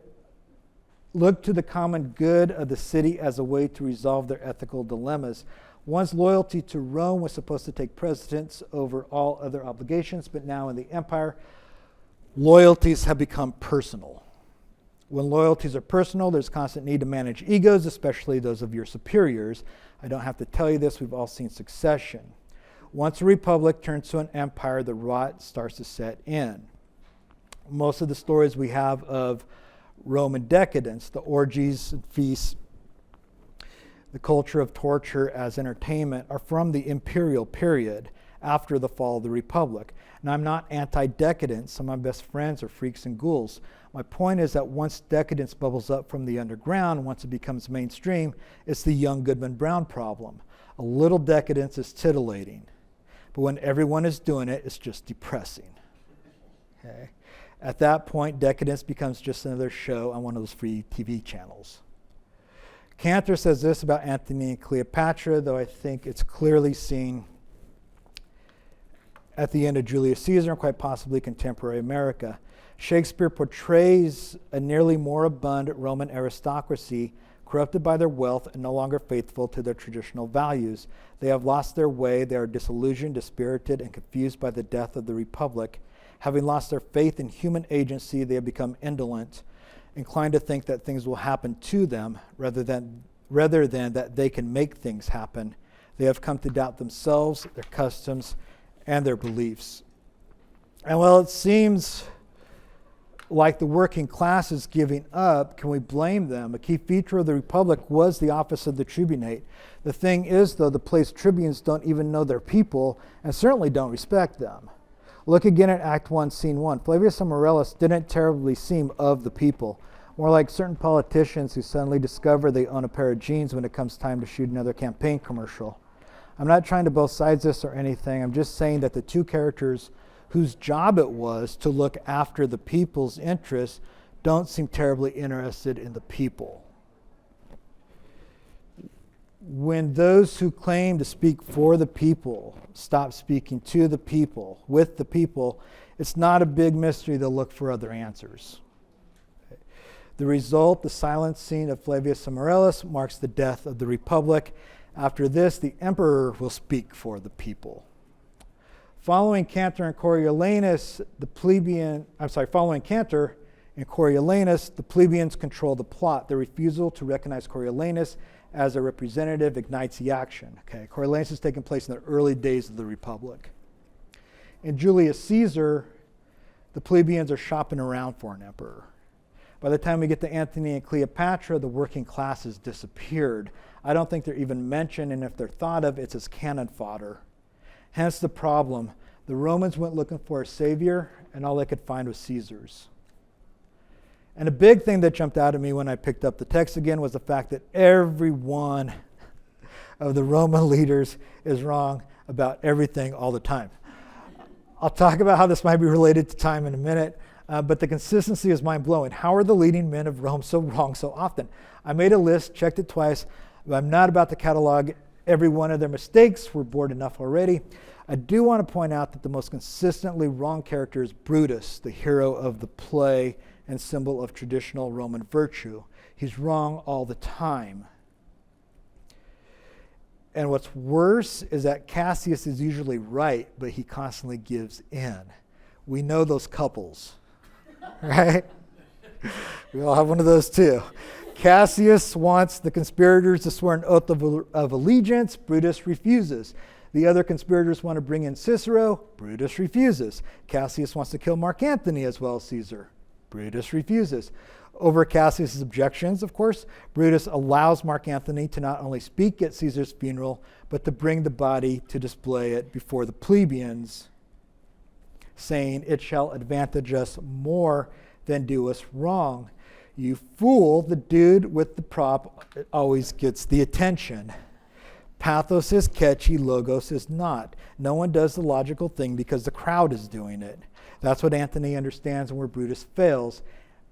look to the common good of the city as a way to resolve their ethical dilemmas. One's loyalty to Rome was supposed to take precedence over all other obligations, but now in the empire, loyalties have become personal. When loyalties are personal, there's constant need to manage egos, especially those of your superiors. I don't have to tell you this, we've all seen Succession. Once a republic turns to an empire, the rot starts to set in. Most of the stories we have of Roman decadence, the orgies and feasts, the culture of torture as entertainment, are from the imperial period after the fall of the republic. And I'm not anti-decadence. Some of my best friends are freaks and ghouls. My point is that once decadence bubbles up from the underground, once it becomes mainstream, it's the young Goodman Brown problem. A little decadence is titillating. But when everyone is doing it, it's just depressing. Okay? At that point, decadence becomes just another show on one of those free TV channels. Cantor says this about Antony and Cleopatra, though I think it's clearly seen at the end of Julius Caesar and quite possibly contemporary America. Shakespeare portrays a nearly moribund Roman aristocracy corrupted by their wealth and no longer faithful to their traditional values. They have lost their way, they are disillusioned, dispirited, and confused by the death of the Republic. Having lost their faith in human agency, they have become indolent, inclined to think that things will happen to them rather than that they can make things happen. They have come to doubt themselves, their customs, and their beliefs. And while it seems like the working class is giving up, can we blame them? A key feature of the Republic was the office of the tribunate. The thing is, though, the place tribunes don't even know their people and certainly don't respect them. Look again at Act 1, Scene 1. Flavius Amarellus didn't terribly seem of the people, more like certain politicians who suddenly discover they own a pair of jeans when it comes time to shoot another campaign commercial. I'm not trying to both sides this or anything. I'm just saying that the two characters whose job it was to look after the people's interests don't seem terribly interested in the people. When those who claim to speak for the people stop speaking to the people, with the people, it's not a big mystery they'll look for other answers. The result, the silencing of Flavius Amarellus, marks the death of the Republic. After this, the emperor will speak for the people. Following Cantor and Coriolanus, the plebeians control the plot. The refusal to recognize Coriolanus as a representative ignites the action. Okay, Coriolanus is taking place in the early days of the Republic. In Julius Caesar, the plebeians are shopping around for an emperor. By the time we get to Antony and Cleopatra, the working class has disappeared. I don't think they're even mentioned, and if they're thought of, it's as cannon fodder. Hence the problem. The Romans went looking for a savior, and all they could find was Caesar's. And a big thing that jumped out at me when I picked up the text again was the fact that every one of the Roman leaders is wrong about everything all the time. I'll talk about how this might be related to time in a minute, but the consistency is mind-blowing. How are the leading men of Rome so wrong so often? I made a list, checked it twice, but I'm not about to catalog every one of their mistakes. We're bored enough already. I do want to point out that the most consistently wrong character is Brutus, the hero of the play and symbol of traditional Roman virtue. He's wrong all the time. And what's worse is that Cassius is usually right, but he constantly gives in. We know those couples, right? We all have one of those too. Cassius wants the conspirators to swear an oath of allegiance. Brutus refuses. The other conspirators want to bring in Cicero. Brutus refuses. Cassius wants to kill Mark Antony as well as Caesar. Brutus refuses. Over Cassius' objections, of course, Brutus allows Mark Antony to not only speak at Caesar's funeral, but to bring the body to display it before the plebeians, saying, "It shall advantage us more than do us wrong." You fool, the dude with the prop always gets the attention. Pathos is catchy, logos is not. No one does the logical thing because the crowd is doing it. That's what Antony understands and where Brutus fails.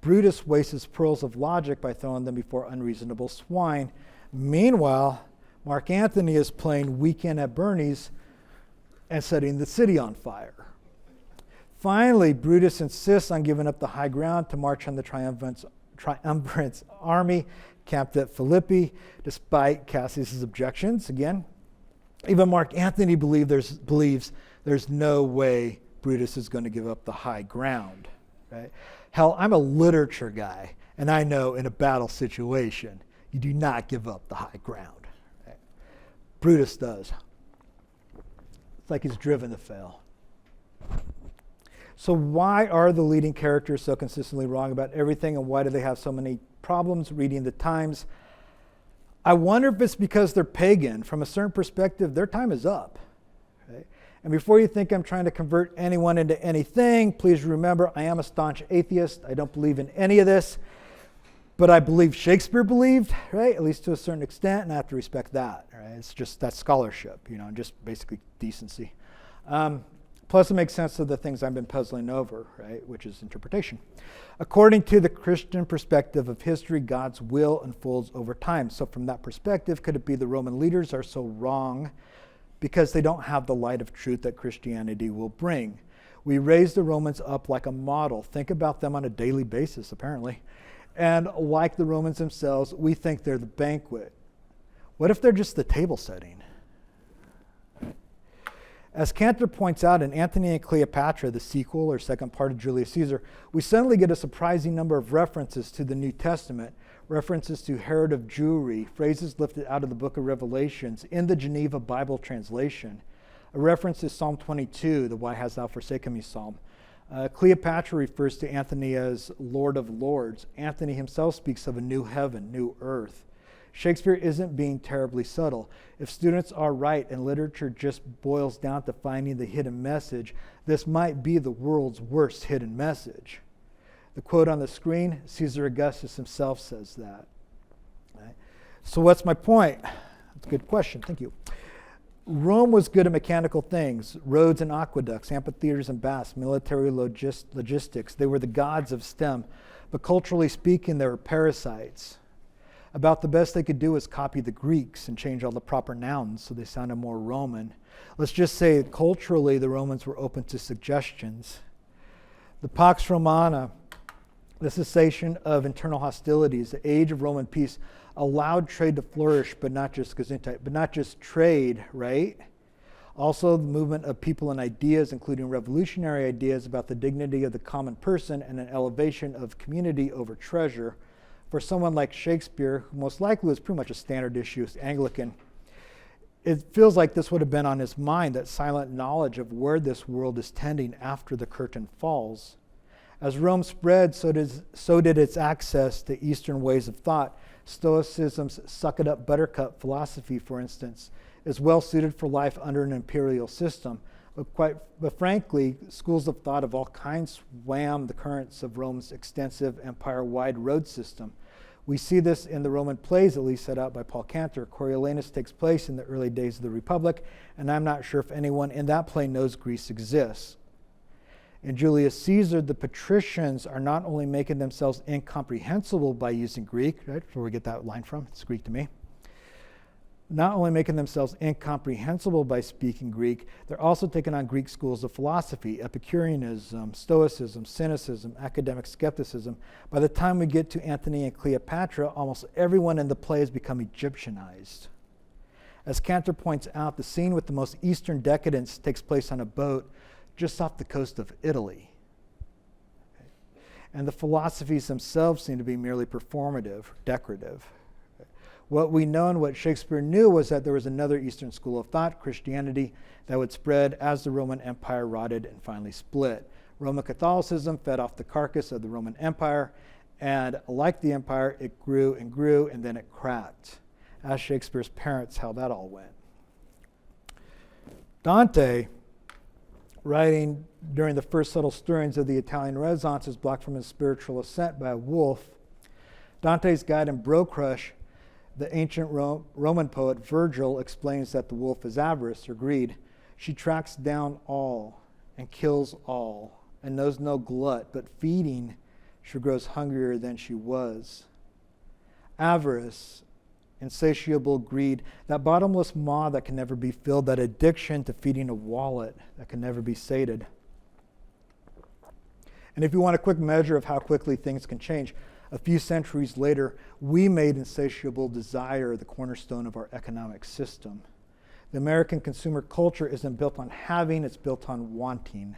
Brutus wastes his pearls of logic by throwing them before unreasonable swine. Meanwhile, Mark Antony is playing Weekend at Bernie's and setting the city on fire. Finally, Brutus insists on giving up the high ground to march on the triumvirate army camped at Philippi, despite Cassius's objections. Again, even Mark Antony believes there's no way Brutus is going to give up the high ground. Right? Hell, I'm a literature guy, and I know in a battle situation, you do not give up the high ground. Right? Brutus does. It's like he's driven to fail. So why are the leading characters so consistently wrong about everything, and why do they have so many problems reading the times? I wonder if it's because they're pagan. From a certain perspective, their time is up. Right? And before you think I'm trying to convert anyone into anything, please remember I am a staunch atheist. I don't believe in any of this, but I believe Shakespeare believed, right? At least to a certain extent, and I have to respect that. Right? It's just that scholarship, just basically decency. Plus, it makes sense of the things I've been puzzling over, right, which is interpretation. According to the Christian perspective of history, God's will unfolds over time. So from that perspective, could it be the Roman leaders are so wrong because they don't have the light of truth that Christianity will bring? We raise the Romans up like a model. Think about them on a daily basis, apparently. And like the Romans themselves, we think they're the banquet. What if they're just the table setting? As Cantor points out in Antony and Cleopatra, the sequel or second part of Julius Caesar, we suddenly get a surprising number of references to the New Testament, references to Herod of Jewry, phrases lifted out of the book of Revelations in the Geneva Bible translation, a reference to Psalm 22, the Why Hast Thou Forsaken Me psalm. Cleopatra refers to Antony as Lord of Lords. Antony himself speaks of a new heaven, new earth. Shakespeare isn't being terribly subtle. If students are right and literature just boils down to finding the hidden message, this might be the world's worst hidden message. The quote on the screen, Caesar Augustus himself says that. Right? So what's my point? That's a good question, thank you. Rome was good at mechanical things, roads and aqueducts, amphitheaters and baths, military logistics. They were the gods of STEM. But culturally speaking, they were parasites. About the best they could do was copy the Greeks and change all the proper nouns so they sounded more Roman. Let's just say culturally the Romans were open to suggestions. The Pax Romana, the cessation of internal hostilities, the age of Roman peace, allowed trade to flourish, but not just Gesundheit, but not just trade, right? Also the movement of people and ideas, including revolutionary ideas about the dignity of the common person and an elevation of community over treasure. For someone like Shakespeare, who most likely was pretty much a standard issue Anglican, it feels like this would have been on his mind, that silent knowledge of where this world is tending after the curtain falls. As Rome spread, so did its access to Eastern ways of thought. Stoicism's suck-it-up buttercup philosophy, for instance, is well suited for life under an imperial system. But frankly, schools of thought of all kinds swam the currents of Rome's extensive empire-wide road system. We see this in the Roman plays, at least set out by Paul Cantor. Coriolanus takes place in the early days of the Republic, and I'm not sure if anyone in that play knows Greece exists. In Julius Caesar, the patricians are not only making themselves incomprehensible by using Greek, right? That's where we get that line from. It's Greek to me. Not only making themselves incomprehensible by speaking Greek, they're also taking on Greek schools of philosophy, Epicureanism, Stoicism, Cynicism, academic skepticism. By the time we get to Antony and Cleopatra, almost everyone in the play has become Egyptianized. As Cantor points out, the scene with the most Eastern decadence takes place on a boat just off the coast of Italy. And the philosophies themselves seem to be merely performative, decorative. What we know and what Shakespeare knew was that there was another Eastern school of thought, Christianity, that would spread as the Roman Empire rotted and finally split. Roman Catholicism fed off the carcass of the Roman Empire, and like the empire, it grew, and then it cracked. Ask Shakespeare's parents how that all went. Dante, writing during the first subtle stirrings of the Italian Renaissance, is blocked from his spiritual ascent by a wolf. Dante's guide in Bro Crush, the ancient Roman poet Virgil explains that the wolf is avarice or greed. She tracks down all and kills all and knows no glut, but feeding, she grows hungrier than she was. Avarice, insatiable greed, that bottomless maw that can never be filled, that addiction to feeding a wallet that can never be sated. And if you want a quick measure of how quickly things can change, a few centuries later, we made insatiable desire the cornerstone of our economic system. The American consumer culture isn't built on having, it's built on wanting,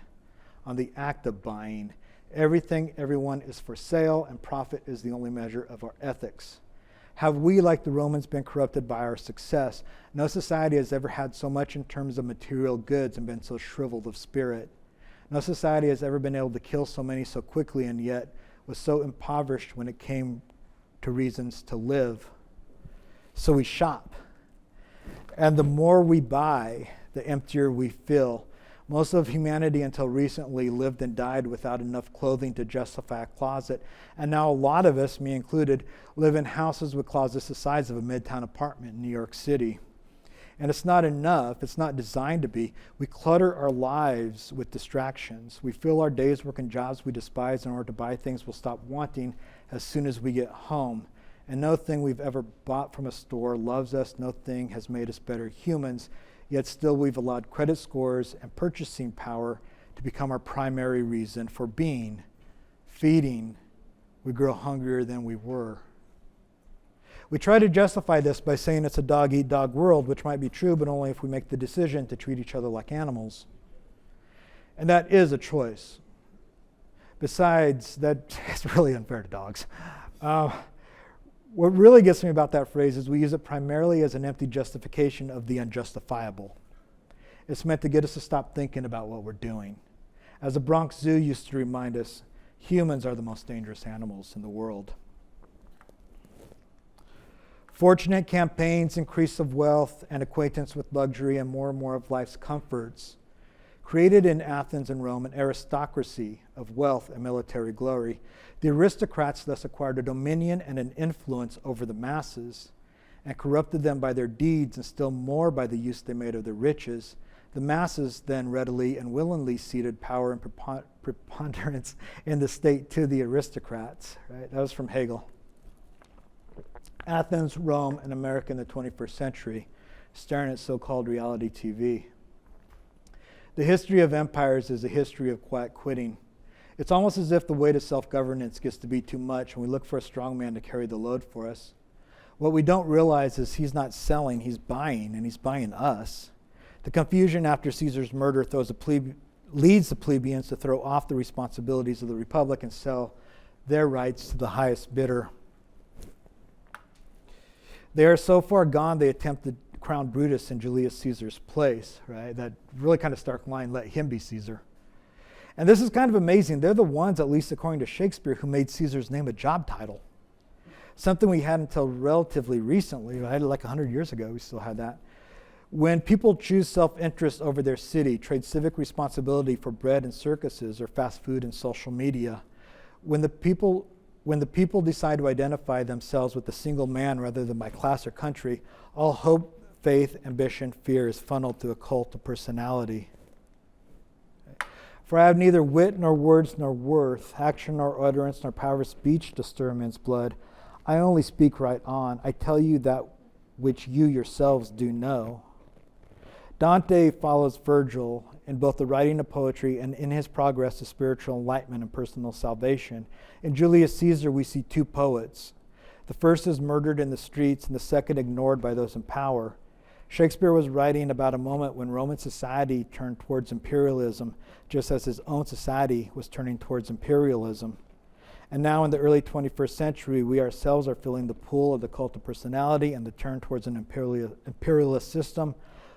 on the act of buying. Everything, everyone is for sale, and profit is the only measure of our ethics. Have we, like the Romans, been corrupted by our success? No society has ever had so much in terms of material goods and been so shriveled of spirit. No society has ever been able to kill so many so quickly and yet was so impoverished when it came to reasons to live. So we shop. And the more we buy, the emptier we feel. Most of humanity until recently lived and died without enough clothing to justify a closet. And now a lot of us, me included, live in houses with closets the size of a midtown apartment in New York City. And it's not enough. It's not designed to be. We clutter our lives with distractions. We fill our days working jobs we despise in order to buy things we'll stop wanting as soon as we get home. And no thing we've ever bought from a store loves us. No thing has made us better humans. Yet still we've allowed credit scores and purchasing power to become our primary reason for being. Feeding, we grow hungrier than we were. We try to justify this by saying it's a dog-eat-dog world, which might be true, but only if we make the decision to treat each other like animals. And that is a choice. Besides, that it's really unfair to dogs. What really gets me about that phrase is we use it primarily as an empty justification of the unjustifiable. It's meant to get us to stop thinking about what we're doing. As the Bronx Zoo used to remind us, humans are the most dangerous animals in the world. Fortunate campaigns, increase of wealth, and acquaintance with luxury and more of life's comforts created in Athens and Rome an aristocracy of wealth and military glory. The aristocrats thus acquired a dominion and an influence over the masses and corrupted them by their deeds and still more by the use they made of their riches. The masses then readily and willingly ceded power and preponderance in the state to the aristocrats. Right? That was from Hegel. Athens, Rome, and America in the 21st century, staring at so-called reality TV. The history of empires is a history of quiet quitting. It's almost as if the weight of self-governance gets to be too much and we look for a strong man to carry the load for us. What we don't realize is he's not selling, he's buying, and he's buying us. The confusion after Caesar's murder leads the plebeians to throw off the responsibilities of the republic and sell their rights to the highest bidder. They are so far gone they attempt to crown Brutus in Julius Caesar's place, right? That really kind of stark line, let him be Caesar. And this is kind of amazing. They're the ones, at least according to Shakespeare, who made Caesar's name a job title. Something we had until relatively recently, right? Like 100 years ago, we still had that. When people choose self-interest over their city, trade civic responsibility for bread and circuses or fast food and social media, when the people decide to identify themselves with a single man rather than by class or country, all hope, faith, ambition, fear is funneled to a cult of personality. For I have neither wit nor words nor worth, action nor utterance nor power of speech to stir men's blood. I only speak right on. I tell you that which you yourselves do know. Dante follows Virgil in both the writing of poetry and in his progress to spiritual enlightenment and personal salvation. In Julius Caesar, we see two poets. The first is murdered in the streets and the second ignored by those in power. Shakespeare was writing about a moment when Roman society turned towards imperialism, just as his own society was turning towards imperialism. And now in the early 21st century, we ourselves are feeling the pull of the cult of personality and the turn towards an imperialist system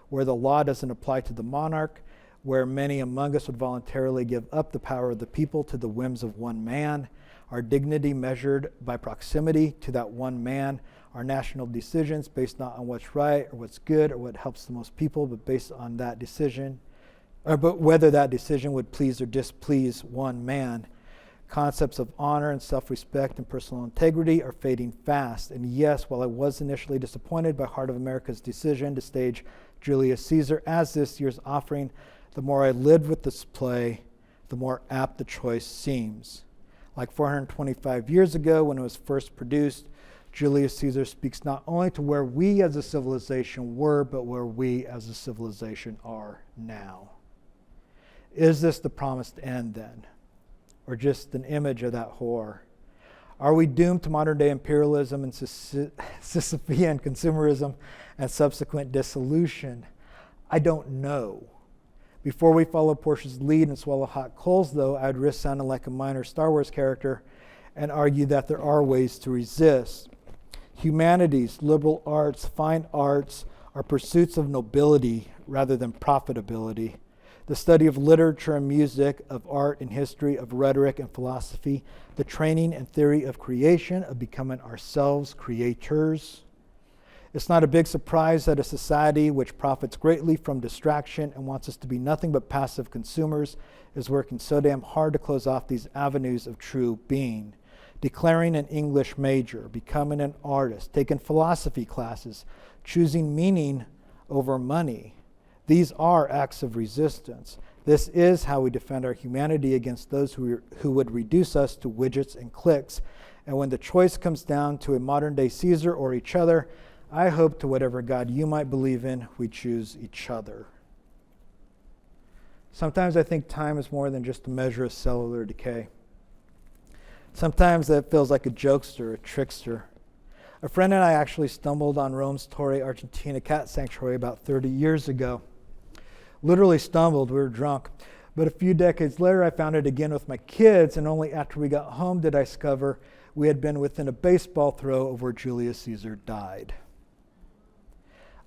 where the law doesn't apply to the monarch, where many among us would voluntarily give up the power of the people to the whims of one man, our dignity measured by proximity to that one man, our national decisions based not on what's right or what's good or what helps the most people, but based on that decision, but whether that decision would please or displease one man. Concepts of honor and self-respect and personal integrity are fading fast. And yes, while I was initially disappointed by Heart of America's decision to stage Julius Caesar as this year's offering, the more I lived with this play, the more apt the choice seems. Like 425 years ago when it was first produced, Julius Caesar speaks not only to where we as a civilization were, but where we as a civilization are now. Is this the promised end then? Or just an image of that horror? Are we doomed to modern day imperialism and Sisyphean consumerism and subsequent dissolution? I don't know. Before we follow Portia's lead and swallow hot coals, though, I'd risk sounding like a minor Star Wars character and argue that there are ways to resist. Humanities, liberal arts, fine arts are pursuits of nobility rather than profitability. The study of literature and music, of art and history, of rhetoric and philosophy, the training and theory of creation, of becoming ourselves creators. It's not a big surprise that a society which profits greatly from distraction and wants us to be nothing but passive consumers is working so damn hard to close off these avenues of true being. Declaring an English major, becoming an artist, taking philosophy classes, choosing meaning over money. These are acts of resistance. This is how we defend our humanity against those who would reduce us to widgets and clicks. And when the choice comes down to a modern-day Caesar or each other, I hope to whatever God you might believe in, we choose each other. Sometimes I think time is more than just a measure of cellular decay. Sometimes that feels like a jokester, a trickster. A friend and I actually stumbled on Rome's Torre Argentina cat sanctuary about 30 years ago. Literally stumbled, we were drunk. But a few decades later, I found it again with my kids, and only after we got home did I discover we had been within a baseball throw of where Julius Caesar died.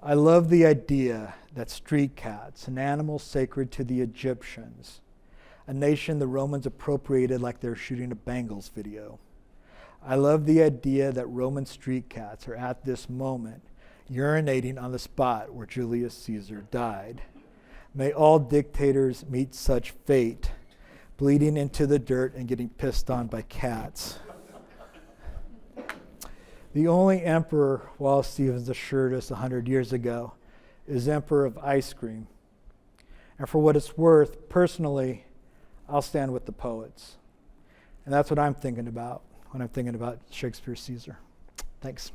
I love the idea that street cats, an animal sacred to the Egyptians, a nation the Romans appropriated like they're shooting a Bengals video. I love the idea that Roman street cats are at this moment urinating on the spot where Julius Caesar died. May all dictators meet such fate, bleeding into the dirt and getting pissed on by cats. The only emperor, Wallace Stevens assured us 100 years ago, is emperor of ice cream. And for what it's worth, personally, I'll stand with the poets. And that's what I'm thinking about when I'm thinking about Shakespeare's Caesar. Thanks.